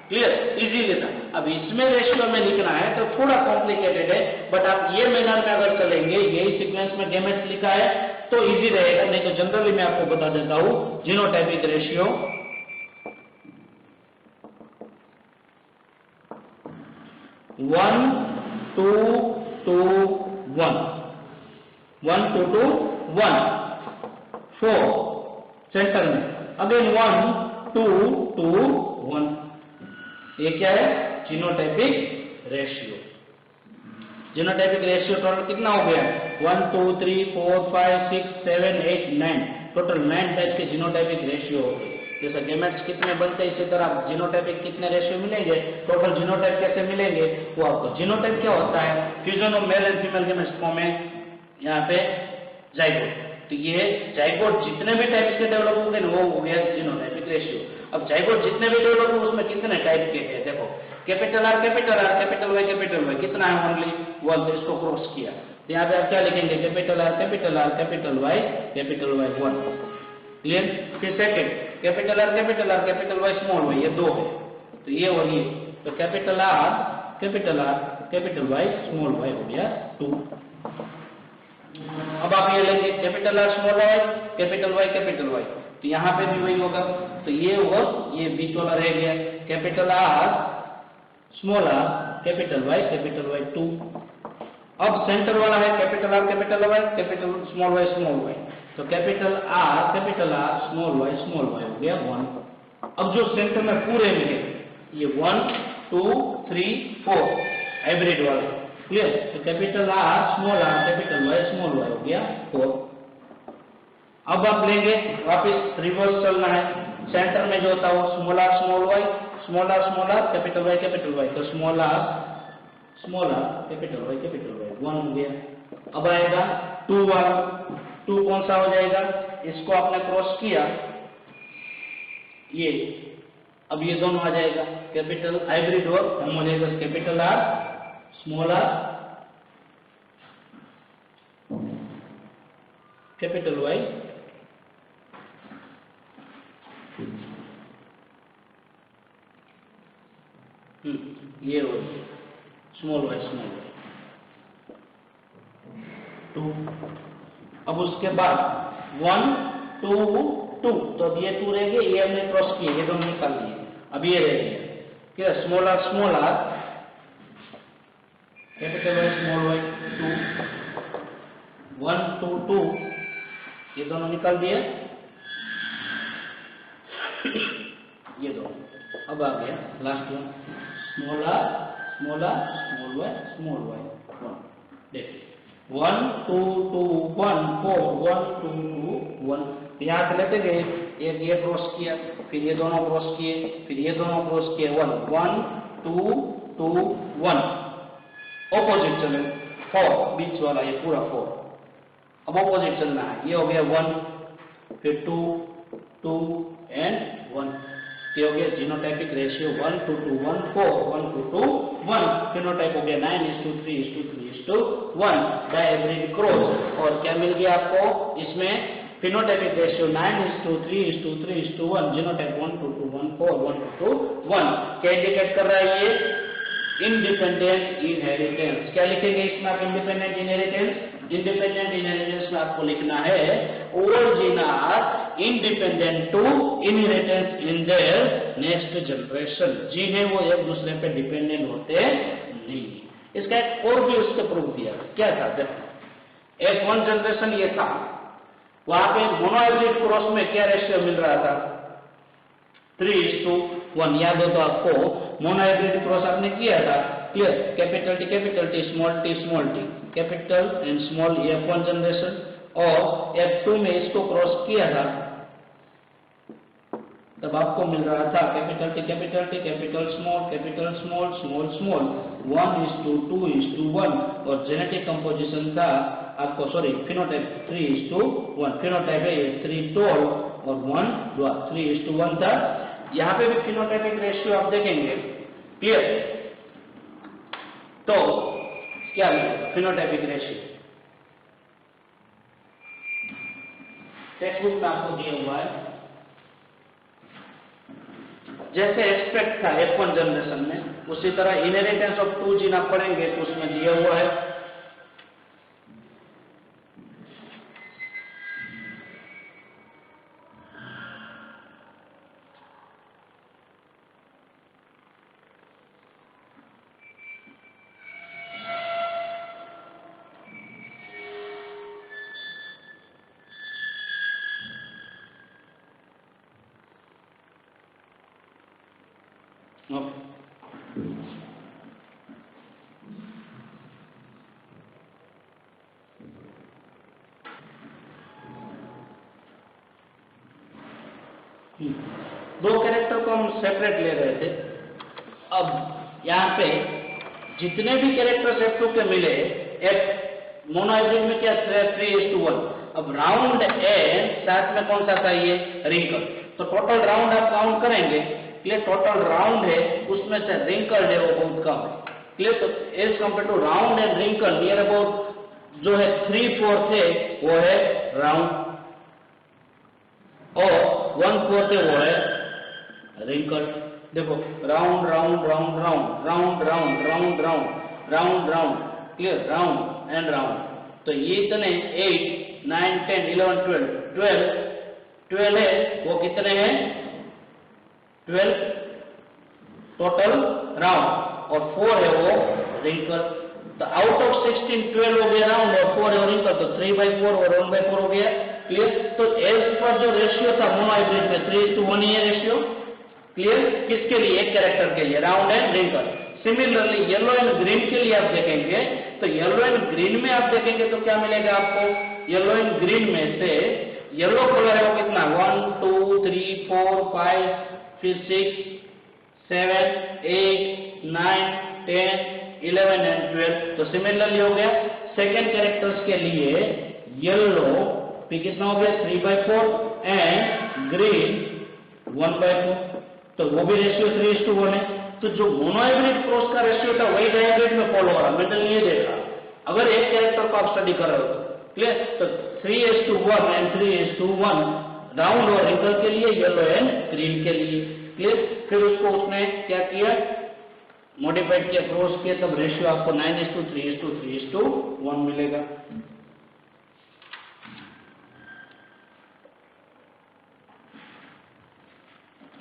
क्लियर? इजीली था। अब इसमें रेशियो में लिखना है तो थोड़ा कॉम्प्लिकेटेड है, बट आप ये मैनर में अगर चलेंगे, यही सीक्वेंस में गैमेट्स लिखा है तो इजी रहेगा। नहीं तो जनरली मैं आपको बता देता हूं जीनोटाइपिक रेशियो 1:2:1, 1:2:1, 4 सेंटर में, अगेन 1:2:1। ये क्या है? Genotypic ratio. Genotypic ratio total कितना हो गया? 1 2 3 4 5 6 7 8 9, टोटल 9 टाइप के जीनोटाइपिक रेशियो हो गए। जैसे गैमेट्स कितने बनते हैं इसी तरह जीनोटाइपिक कितने रेशियो मिलेंगे, टोटल जीनोटाइप कैसे मिलेंगे वो आपको। जीनोटाइप क्या होता है? Fusion of male and female gametes form है यहाँ पे जाइगोट। तो ये जाइगोट जितने भी टाइप के डेवलप होंगे वो हो गया जीनोटाइपिक रेशियो। अब जाइगोट जितने भी डेवलप होंगे उसमें कितने टाइप के हैं? देखो कैपिटल आर कैपिटल वाई कितना है? ओनली 1। तो इसको क्रॉस किया तो यहाँ पे आप क्या लिखेंगे? Capital R capital Y 1। Clear? फिर second capital R capital Y small Y, ये 2 है तो ये और ये, तो capital R capital Y small y हो गया 2। अब आप ये लेंगे capital R small Y capital Y तो यहाँ पे भी वही होगा। तो ये होगा, ये बीच वाला रह गया capital R small are capital Y 2। अब सेंटर वाला है capital R capital Y capital small y। तो कैपिटल R स्मॉल y हो गया 1। अब जो सेंटर में पूरे में है ये 1 2 3 4 हाइब्रिड वाला, क्लियर। तो capital R capital Y small y हो गया 4। अब आप लेंगे वापस रिवर्स चलना है, सेंटर में जो होता है वो स्मॉल r कैपिटल Y। तो स्मॉल r कैपिटल Y 1 हो गया। अब आएगा 2 वाला, 2 कौन सा हो जाएगा, इसको आपने क्रॉस किया ये, अब ये दोनों आ जाएगा कैपिटल हाइब्रिड और homozygous capital R small r capital Y। ये हो स्मॉल y 2। अब उसके बाद 1 2 2, तो अब ये 2 रह गए, ये हमने क्रॉस किए, ये दोनों निकाल दिए, अब ये रह गया क्या, small r capital Y small y 2 1 2 2, ये दोनों निकाल दिए ये दोनों। अब आ गया last one small r small y 1। देखिए 1 2 2 1 4 1 2 2 1, यहाँ से लेते गए, एक ये क्रॉस किया, फिर ये दोनों क्रॉस किए, फिर ये दोनों क्रॉस किए, 1 1 2 2 1, ऑपोजिट चले 4, बीच वाला ये पूरा 4, अब ऑपोजिट चलना है, ये हो गया 1 फिर 2 2 एंड 1, ये हो गया genotypic ratio 1 to 2 1 4 1 to 2 1। Phenotype हो गया 9:3:3:1 डायब्रिड क्रॉस। और क्या मिल गया आपको इसमें, phenotypic ratio 9:3:3:1, genotype 1 to 2 1 4 1 to 2 1। क्या इंडिकेट कर रहा है ये, इंडिपेंडेंट इनहेरिटेंस। क्या लिखेंगे इसमें आप, इंडिपेंडेंट इनहेरिटेंस। इंडिपेंडेंट इनहेरिटेंस में आपको लिखना है origin are independent to inheritance in their next generation। Gene है वो एक दूसरे पे डिपेंडेंट होते नहीं। इसका एक और भी उसके प्रूफ दिया, क्या था, देखो F1 जनरेशन ये था, वहां पे मोनोहाइब्रिड क्रॉस में क्या रेशियो मिल रहा था, 3:1। याद हो तो आपको, मोनोहाइब्रिड क्रॉस आपने किया था, clear, capital T small t capital and small F1 generation, और F2 में इसको क्रॉस किया था, तब आपको मिल रहा था कैपिटल T कैपिटल स्मॉल 1:2:1, और जेनेटिक कंपोजिशन था आपको, सॉरी फिनोटाइप 3:1, फिनोटाइप है 3 और 1 द्वारा 3:1 था। यहाँ पे भी फिनोटाइपिक रेशियो आप देखेंगे, क्लियर, तो क्या मिलेगा फिनोटाइपिक रेशियो, टेक्स्ट बुक में आपको दिया हुआ है, जैसे एक्सपेक्ट था F1 जनरेशन में, उसी तरह इनहेरिटेंस ऑफ 2 जीन आप पढ़ेंगे तो उसमें दिया हुआ है। दो कैरेक्टर को हम सेपरेट ले रहे थे, अब यहाँ पे जितने भी कैरेक्टर्स F2 के मिले, मोनोहाइब्रिड में क्या 3:1, अब राउंड एंड साथ में कौन सा था ये रिंकल, तो टोटल राउंड आप काउंट करेंगे, क्लियर, टोटल राउंड है उसमें से रिंकल है वो बहुत कम है, क्लियर। तो as compare to round and wrinkle near about जो है 3/4 है वो है राउंड, और 1/4 है वो है रिंकल। देखो round round round round round round round round round round, clear, round and round, तो ये इतने 8 9 10 11 12 है, वो कितने हैं 12 टोटल राउंड, और 4 है वो रिंकल। तो आउट ऑफ 16 12 हो गया राउंड और 4 है वो रिंकल, तो 3/4 और 1/4 हो गया। क्लियर? तो एज पर जो रेशियो था मोनो हाइब्रिड में 3:1 ही है रेशियो। क्लियर? किसके लिए? एक कैरेक्टर के लिए, round and wrinkle. Similarly yellow and green के लिए आप देखेंगे तो येलो एंड ग्रीन में आप देखेंगे तो क्या मिलेगा आपको? येलो एंड ग्रीन में से येलो कलर है वो कितना? 1 2 3 4 5 फिर 6 7 8 9 10 11 एंड 12। तो सिमिलरली हो गया सेकेंड कैरेक्टर्स के लिए येलो भी कितना हो गया? 3/4 एंड ग्रीन 1/4। तो वो भी रेशियो 3:1 है। तो जो मोनोहाइब्रिड क्रॉस का रेशियो था वही डायहाइब्रिड में फॉलो हो रहा। मेंटल ये देखा अगर एक कैरेक्टर को आप स्टडी कर रहे हो। क्लियर? तो 3:1 एंड 3:1 राउंड और रिंकल के लिए, येलो एंड ग्रीन के लिए। क्लियर? फिर उसको उसने क्या किया? मॉडिफाइड किया, क्रॉस किया, तब रेशियो आपको 9:3:3:1 मिलेगा।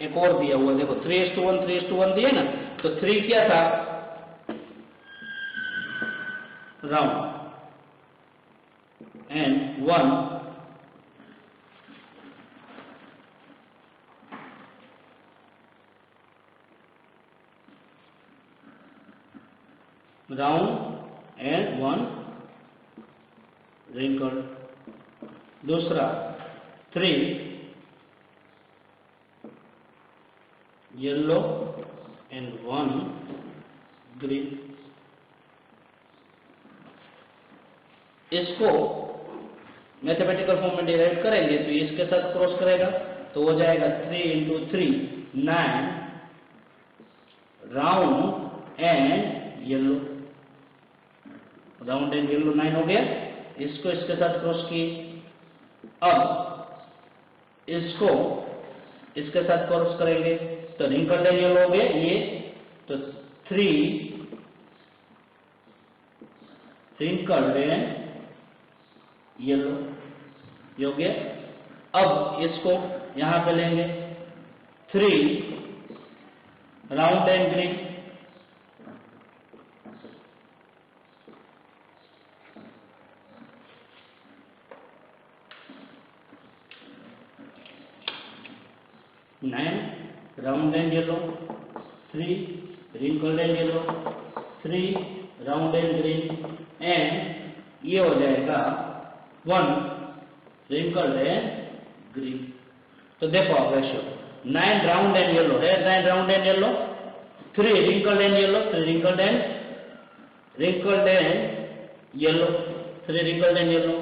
एक और दिया हुआ देखो 3:1 3:1 दिया ना, तो 3 क्या था? Round and 1 round and 1 wrinkle. दूसरा 3 येलो एंड 1 ग्रीन। इसको मैथमेटिकल फॉर्म में डिराइव करेंगे तो इसके साथ क्रॉस करेगा तो हो जाएगा 3 × 3 9 round and yellow. Round and yellow 9 हो गया। इसको इसके साथ क्रॉस किए। अब इसको इसके साथ क्रॉस करेंगे तो रिंकल एंड येलो हो गया ये। तो 3 रिंकल एंड येलो ये हो गया। अब इसको यहां पे लेंगे 3 round and green. Round and yellow 3 wrinkle and yellow 3 round and green and ये हो जाएगा 1 रिंकल एंड ग्रीन। तो देखो आप रेशियो 9 राउंड एंड येलो है, 9 round and yellow, 3 wrinkle and yellow, 3 wrinkle and yellow, 3 wrinkle and yellow,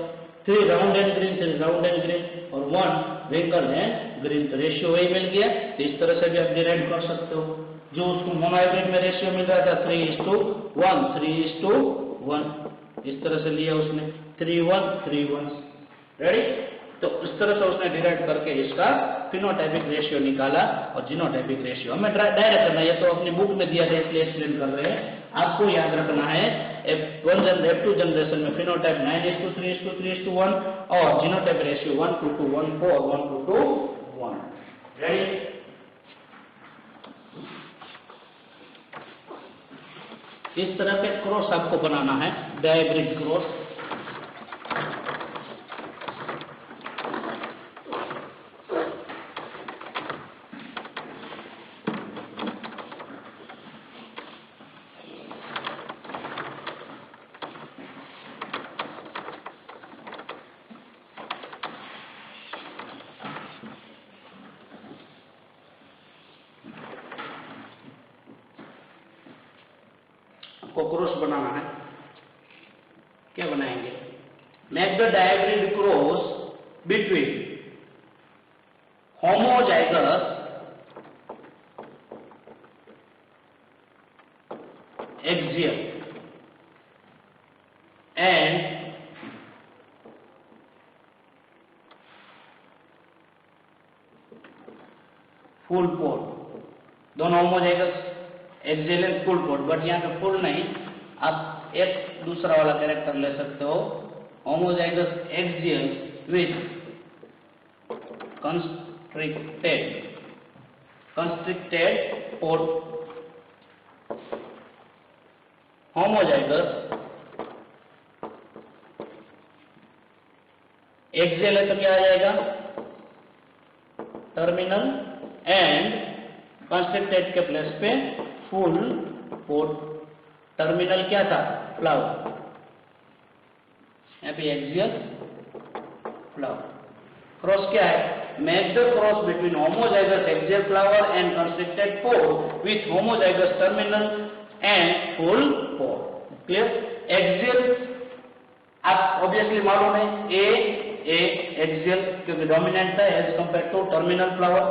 3 round and green, 3 round and green और 1 wrinkle and green. तो ratio वही मिल गया। तो इस तरह से भी आप डिराइव कर सकते हो। जो उसको मोनोहाइब्रिड में रेशियो मिल रहा था 3:1 3:1 इस तरह से लिया उसने 3:1 3:1। रेडी? तो इस तरह से उसने डिराइव करके इसका फिनोटाइपिक रेशियो निकाला और जीनोटाइपिक रेशियो हमें डायरेक्ट करना है। ये तो अपनी बुक में दिया है इसलिए एक्सप्लेन कर रहे हैं। आपको याद रखना है F2 जनरेशन में फिनोटाइप 9:3:3:1 और जीनोटाइप रेशियो 1:2 1:4 1:2 1। रेडी? इस तरह के क्रॉस आपको बनाना है, डायहाइब्रिड क्रॉस। क्रॉस बनाना है, क्या बनाएंगे? Make the dihybrid cross between homozygous axial and full pod. दोनों homozygous axial and full pod, but यहाँ पे फुल नहीं, आप एक दूसरा वाला कैरेक्टर ले सकते हो। Homozygous axial with constricted pod. Homozygous axial है तो क्या आ जाएगा टर्मिनल एंड कंस्ट्रक्टेड के प्लेस पे फुल पोर्ट। टर्मिनल क्या था फ्लावर, यहाँ पे एक्सियल फ्लावर। क्रॉस क्या है make the cross between homozygous axial flower and constructed pod with homozygous terminal and full pod. Clear. Axial आप ऑब्वियसली मालूम है ए एक्सियल क्योंकि डोमिनेंट था as compare to terminal flower.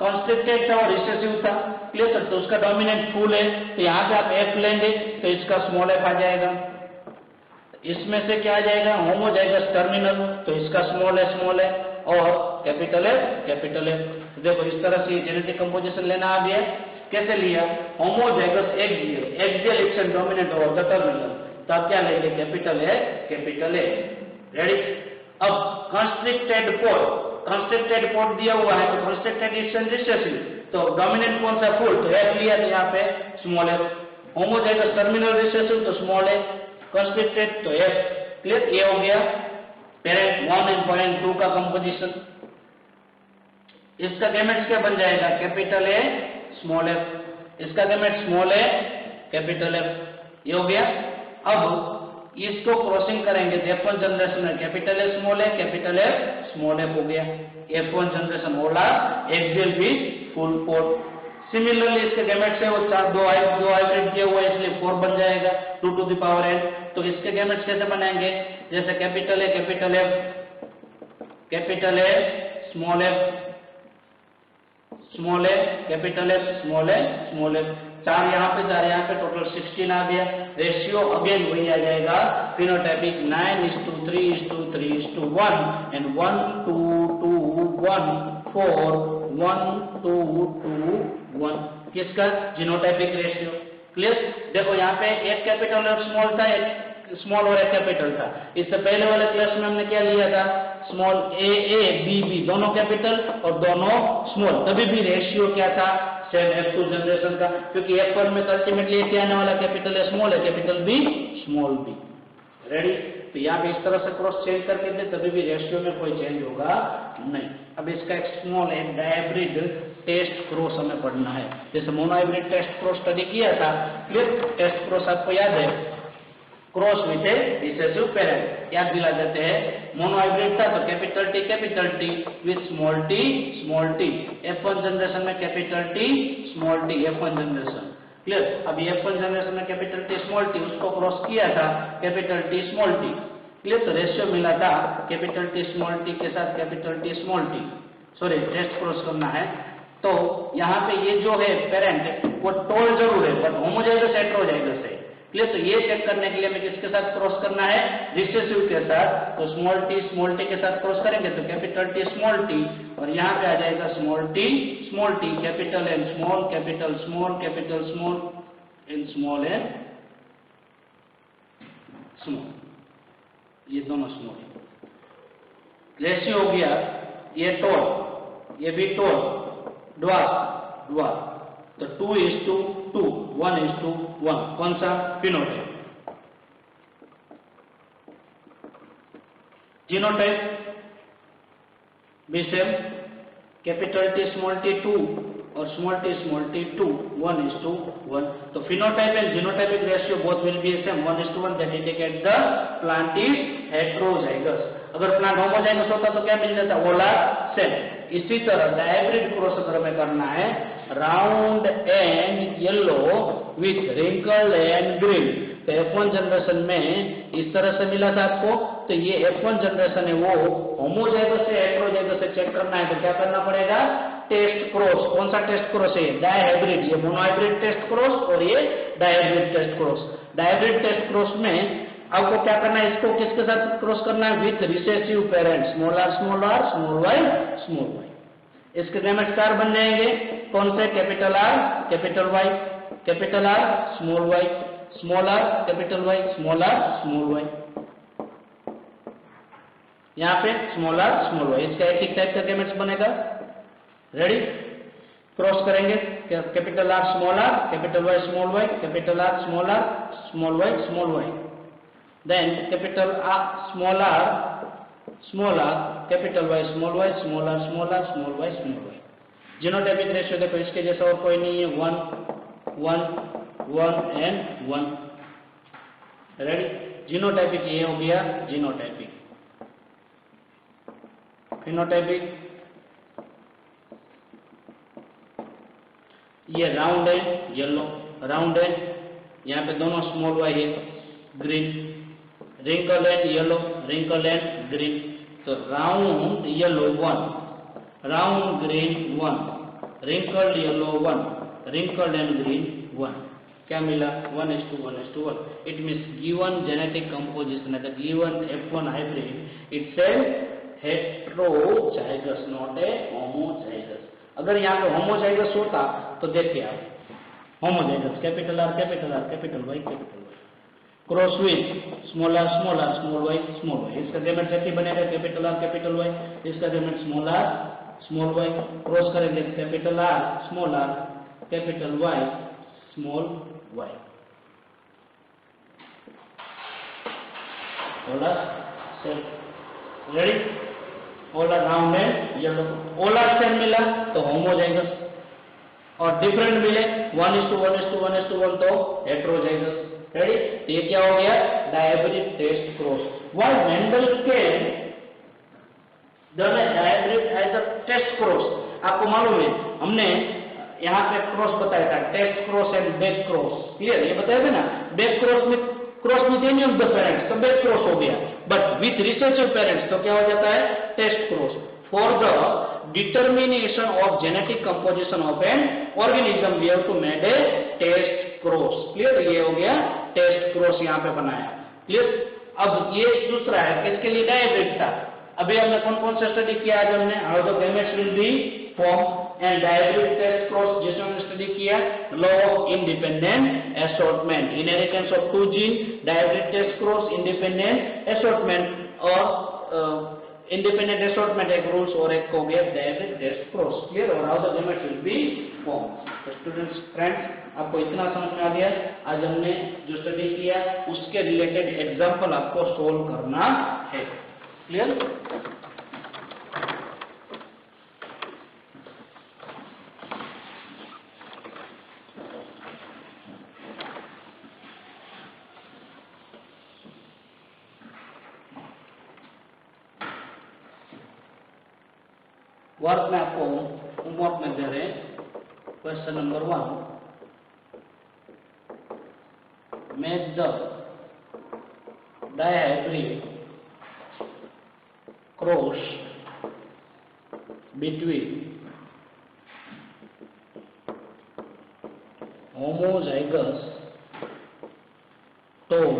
Constructed था और recessive था, क्लियर। तो उसका डोमिनेंट फुल है तो यहाँ पे आप एफ लेंगे तो इसका स्मॉल एफ आ जाएगा। इसमें से क्या आ जाएगा होमोजाइगस टर्मिनल तो इसका स्मॉल है और कैपिटल एफ। देखो इस तरह से जेनेटिक कंपोजिशन लेना आ गया। कैसे लिया homozygous axial action dominant over the terminal, तो आप क्या लेंगे कैपिटल ए। रेडी। अब कंस्ट्रक्टेड पोर्ट दिया हुआ है तो कंस्ट्रक्टेड एक्शन रिसेसिव, तो डोमिनेंट कौन सा फुल तो एफ लिया तो यहाँ पे small F. Homozygous terminal recessive तो स्मॉल ए, कंस्ट्रक्टेड तो एफ। क्लियर। ये हो गया पेरेंट 1 एंड पेरेंट 2 का कंपोजिशन। इसका गैमेट्स क्या बन जाएगा कैपिटल ए स्मॉल एफ, इसका गैमेट स्मॉल ए कैपिटल एफ। ये हो गया। अब इसको क्रॉसिंग करेंगे तो F1 जनरेशन में कैपिटल ए स्मॉल एफ हो गया। F1 जनरेशन होला axial with full port. Similarly इसके गैमेट से वो दो हाइब्रिड किया हुआ है इसलिए 4 बन जाएगा 2 टू द पावर n। तो इसके गैमेट्स कैसे बनाएंगे जैसे capital A small A capital F small F. 4 यहाँ पे टोटल 16 आ गया। रेशियो अगेन वही आ जाएगा फिनोटाइपिक 9:3:3:1 एंड 1:2:1 4 1:2:1 किसका जीनोटाइपिक रेशियो। क्लियर। देखो यहाँ पे एक कैपिटल और स्मॉल था, एक स्मॉल और एक कैपिटल था। इससे पहले वाले क्लास में हमने क्या लिया था स्मॉल ए बी दोनों कैपिटल और दोनों स्मॉल, तभी भी रेशियो क्या था सेम F2 जनरेशन का, क्योंकि F1 में अल्टीमेटली क्या आने वाला कैपिटल ए स्मॉल है capital B small B. Ready. तो यहाँ पे इस तरह से क्रॉस चेंज करके दे तभी भी रेशियो में कोई चेंज होगा नहीं। अब इसका एक स्मॉल एक डायब्रिड टेस्ट क्रॉस हमें पढ़ना है, जैसे मोनोहाइब्रिड टेस्ट क्रॉस स्टडी किया था। क्लियर। टेस्ट क्रॉस आपको याद है cross with a recessive parent, याद दिला देते हैं। मोनोहाइब्रिड था तो capital T with small t. F1 generation में capital T small t F1 generation. Clear. अब F1 जनरेशन में कैपिटल टी स्मॉल टी उसको क्रॉस किया था capital T small t. Clear. तो रेशियो मिला था कैपिटल टी स्मॉल टी के साथ capital T small t. Sorry test cross करना है तो यहाँ पे ये जो है पेरेंट वो टोल जरूर है बट होमोजाइगस हेटेरोजाइगस है। क्लियर। तो ये चेक करने के लिए हमें किसके साथ क्रॉस करना है रिसेसिव के साथ, तो स्मॉल टी के साथ क्रॉस करेंगे तो कैपिटल टी स्मॉल टी और यहाँ पे आ जाएगा small T capital N small capital small N small N small, ये दोनों स्मॉल। रेशियो हो गया ये टोल ये भी टोल ड्वार्फ तो 2:2 1:1 कौन सा फिनोटाइप। जीनोटाइप भी same capital T small T 2 और स्मॉल टी 2 1:1। तो phenotype and genotypic ratio both will be same 1:1 that indicate the plant is heterozygous. अगर प्लांट होमोजाइगस होता तो क्या मिल जाता होला सेम। इसी तरह डायब्रिड क्रॉस अगर हमें करना है round and yellow with wrinkle and green, तो F1 जनरेशन में इस तरह से मिला था आपको। तो ये F1 जनरेशन है वो होमोजाइगस से हेटेरोजाइगस से चेक करना है तो क्या करना पड़ेगा टेस्ट क्रॉस। कौन सा टेस्ट क्रॉस है डायहाइब्रिड, ये मोनोहाइब्रिड टेस्ट क्रॉस और ये dihybrid test cross. Dihybrid test cross में आपको क्या करना है इसको किसके साथ क्रॉस करना है with recessive parent small are small Y. इसके गैमेट्स 4 बन जाएंगे कौन से capital R capital Y small are capital Y small Y. यहाँ पे स्मॉल आर स्मॉल वाई, इसका एक ही टाइप का गैमेट्स बनेगा। रेडी। क्रॉस करेंगे capital R, capital Y, capital R, small y. Then capital R, small r, capital Y, small r, small y. Genotypic ratio देखो इसके जैसा और कोई नहीं है, 1 and 1. रेडी? जीनोटाइपिक ये हो गया जीनोटाइपिक. फिनोटाइपिक ये राउंड है, येलो राउंड है, यहाँ पे दोनों स्मॉल y है, green. Wrinkle and yellow, wrinkle and green. तो round yellow 1, round green 1, wrinkled yellow 1, wrinkled and green 1. क्या मिला? 1:1:1. It means given genetic composition, the given F1 hybrid, it's a heterozygous, not a homozygous. अगर यहाँ पे homozygous होता तो देखिए आप, homozygous capital R, capital Y, capital Y. Cross with small r, small y. इसका गैमेट कैसे बनेगा? Capital R, capital Y. इसका गैमेट स्मॉल y. क्रॉस करेंगे capital R, capital Y, small y. all are same. ready? all are round and yellow. all are same मिला तो homozygous, और different मिले 1:1:1:1 तो हेटेरोजाइगस. रेडी? तो ये क्या हो गया? Dihybrid test cross. Why Mendel can done a dihybrid as a test cross? आपको मालूम है हमने यहाँ पे क्रॉस बताया था, test cross and back cross. Clear? ये बताया था ना, बैक क्रॉस में एनी ऑफ द पेरेंट्स तो बैक क्रॉस हो गया, बट विथ रिसेसिव पेरेंट्स तो क्या हो जाता है? Test cross. For the determination of genetic composition of an organism we have to made a test cross. Clear? ये हो गया टेस्ट क्रॉस, यहाँ पे बनाया. क्लियर? अब ये दूसरा है, किसके लिए? डायब्रिड था. अभी हमने कौन सा स्टडी किया? आज हमने how the gametes will be form and dihybrid test cross, जिसमें हमने स्टडी किया law of independent assortment, inheritance of 2 gene, dihybrid test cross, independent assortment. और इंडिपेंडेंट असॉर्टमेंट एक रूल्स और एक हो गया डायब्रिड टेस्ट क्रॉस. क्लियर? और how the gametes will be form. तो स्टूडेंट्स, फ्रेंड्स, आपको इतना समझ में आ गया. आज हमने जो स्टडी किया उसके रिलेटेड एग्जांपल आपको सोल्व करना है. क्लियर? वर्क में आपको होमवर्क में दे रहे question number 1. Make the dihybrid cross between homozygous tall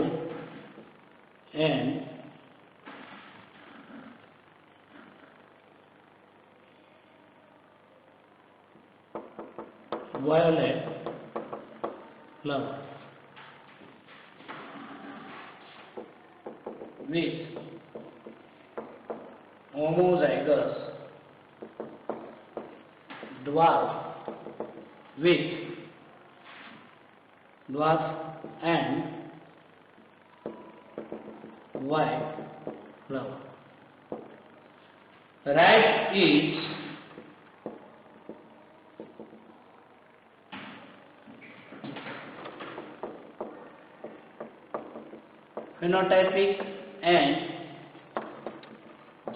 and violet flower with homozygous dwarf and white flower. Write its phenotypic and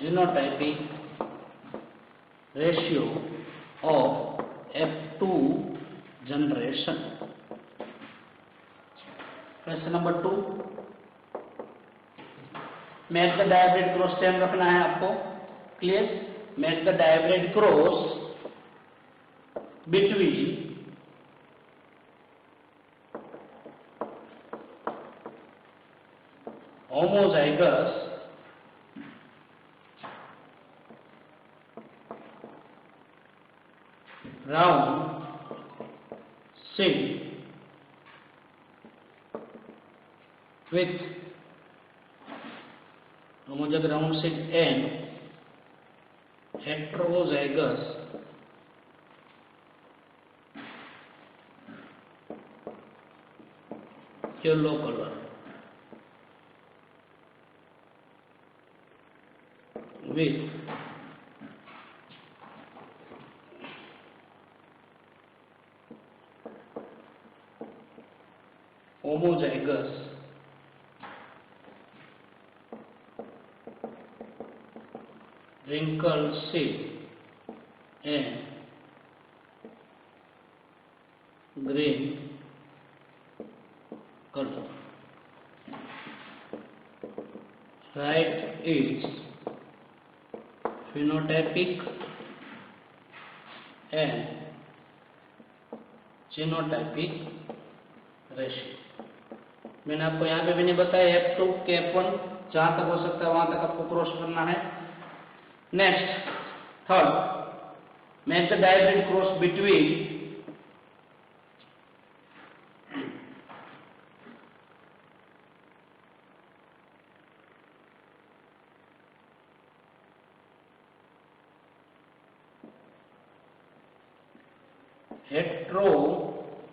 genotypic ratio of F2 generation. Question number 2. Make the diabride cross same रखना है आपको. Clear? Make the diabride cross between homozygous round seed with homozygous round seed and heterozygous yellow colour with homozygous wrinkled seed and green color. Write its phenotypic and genotypic ratio. मैंने आपको यहाँ पे भी नहीं बताया F2 के F1 जहां तक हो सकता है वहां तक आपको क्रॉस करना है. Next third, make the dihybrid cross between heterozygous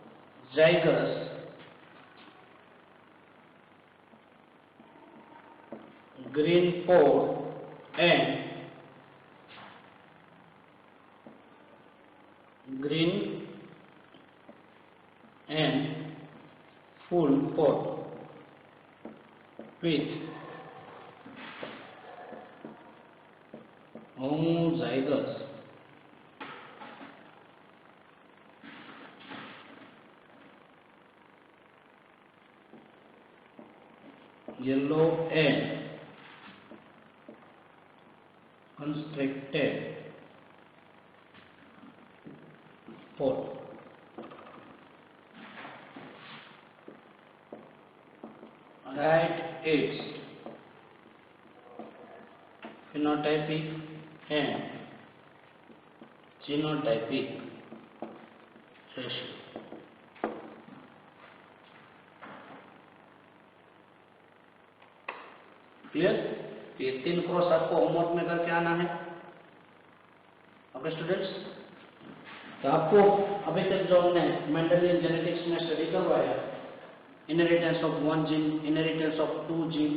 green pod and green and full pod with homozygous yellow and constricted pod. Write its phenotypic and genotypic ratio. Clear? ये 3 क्रॉस आपको होमवर्क में करके आना है. Okay students, तो आपको अभी तक जो हमने मेंडेलियन जेनेटिक्स में स्टडी करवाया, inheritance of 1 gene, inheritance of 2 gene,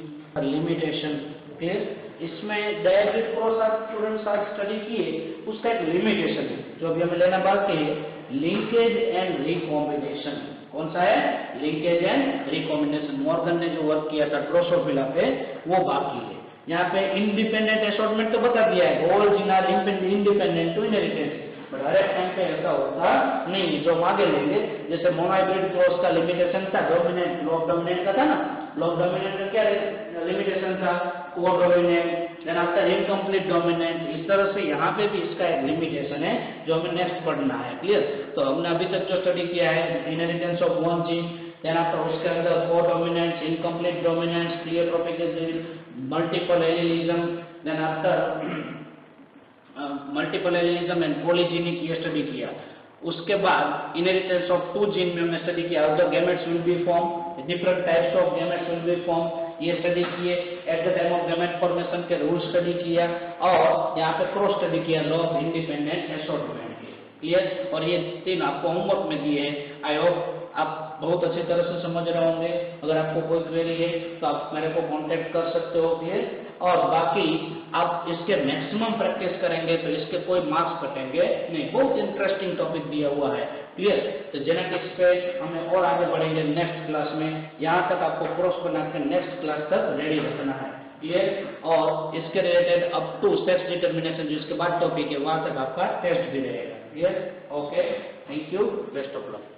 limitation, clear? इसमें डायब्रिड क्रॉस आप स्टूडेंट्स आज स्टडी किए, उसका एक लिमिटेशन है जो अभी हमें लेना बाकी है, लिंकेज एंड रिकॉम्बिनेशन. कौन सा है? Linkage and recombination. मॉर्गन ने जो वर्क किया था ड्रोसोफिला पे वो बाकी है. यहाँ पे इंडिपेंडेंट असॉर्टमेंट तो बता दिया है, all gene are independent to inheritance, but हर एक टाइम पे ऐसा होता नहीं. जो हम आगे लेंगे, जैसे मोनोहाइब्रिड क्रॉस का लिमिटेशन था डोमिनेंट लॉक डोमिनेंट का था ना, लॉक डोमिनेंट का क्या लिमिटेशन था? Co-dominant, then after incomplete dominant. इस तरह से यहाँ पे भी इसका एक लिमिटेशन है जो हमें नेक्स्ट पढ़ना है. क्लियर? तो हमने अभी तक जो स्टडी किया है, inheritance of 1 gene, then after उसके अंदर codominants, incomplete dominants, pleiotropic multiple allelism, then after multiple allelism and polygenic ये स्टडी किया. उसके बाद इनहेरिटेंस ऑफ 2 जीन में हमने स्टडी किया, the gametes will be form, different types of gametes will be form, ये स्टडी किए. Eight the time of gamete formation के रूल स्टडी किया, और यहाँ पे क्रॉस स्टडी किया लॉ ऑफ इंडिपेंडेंट असॉर्टमेंट के. क्लियर? और ये 3 आपको होमवर्क में दिए हैं. आई होप आप बहुत अच्छी तरह से समझ रहे होंगे. अगर आपको कोई क्वेरी है तो आप मेरे को कांटेक्ट कर सकते हो. क्लियर? और बाकी आप इसके मैक्सिमम प्रैक्टिस करेंगे तो इसके कोई मार्क्स कटेंगे नहीं. बहुत इंटरेस्टिंग टॉपिक दिया हुआ है. क्लियर? तो जेनेटिक्स पे हमें और आगे बढ़ेंगे नेक्स्ट क्लास में. यहाँ तक आपको क्रॉस बना के नेक्स्ट क्लास तक रेडी रखना है. क्लियर? और इसके related up to sex determination जिसके बाद टॉपिक है वहां तक आपका टेस्ट भी रहेगा. Clear? Okay, thank you, best of luck.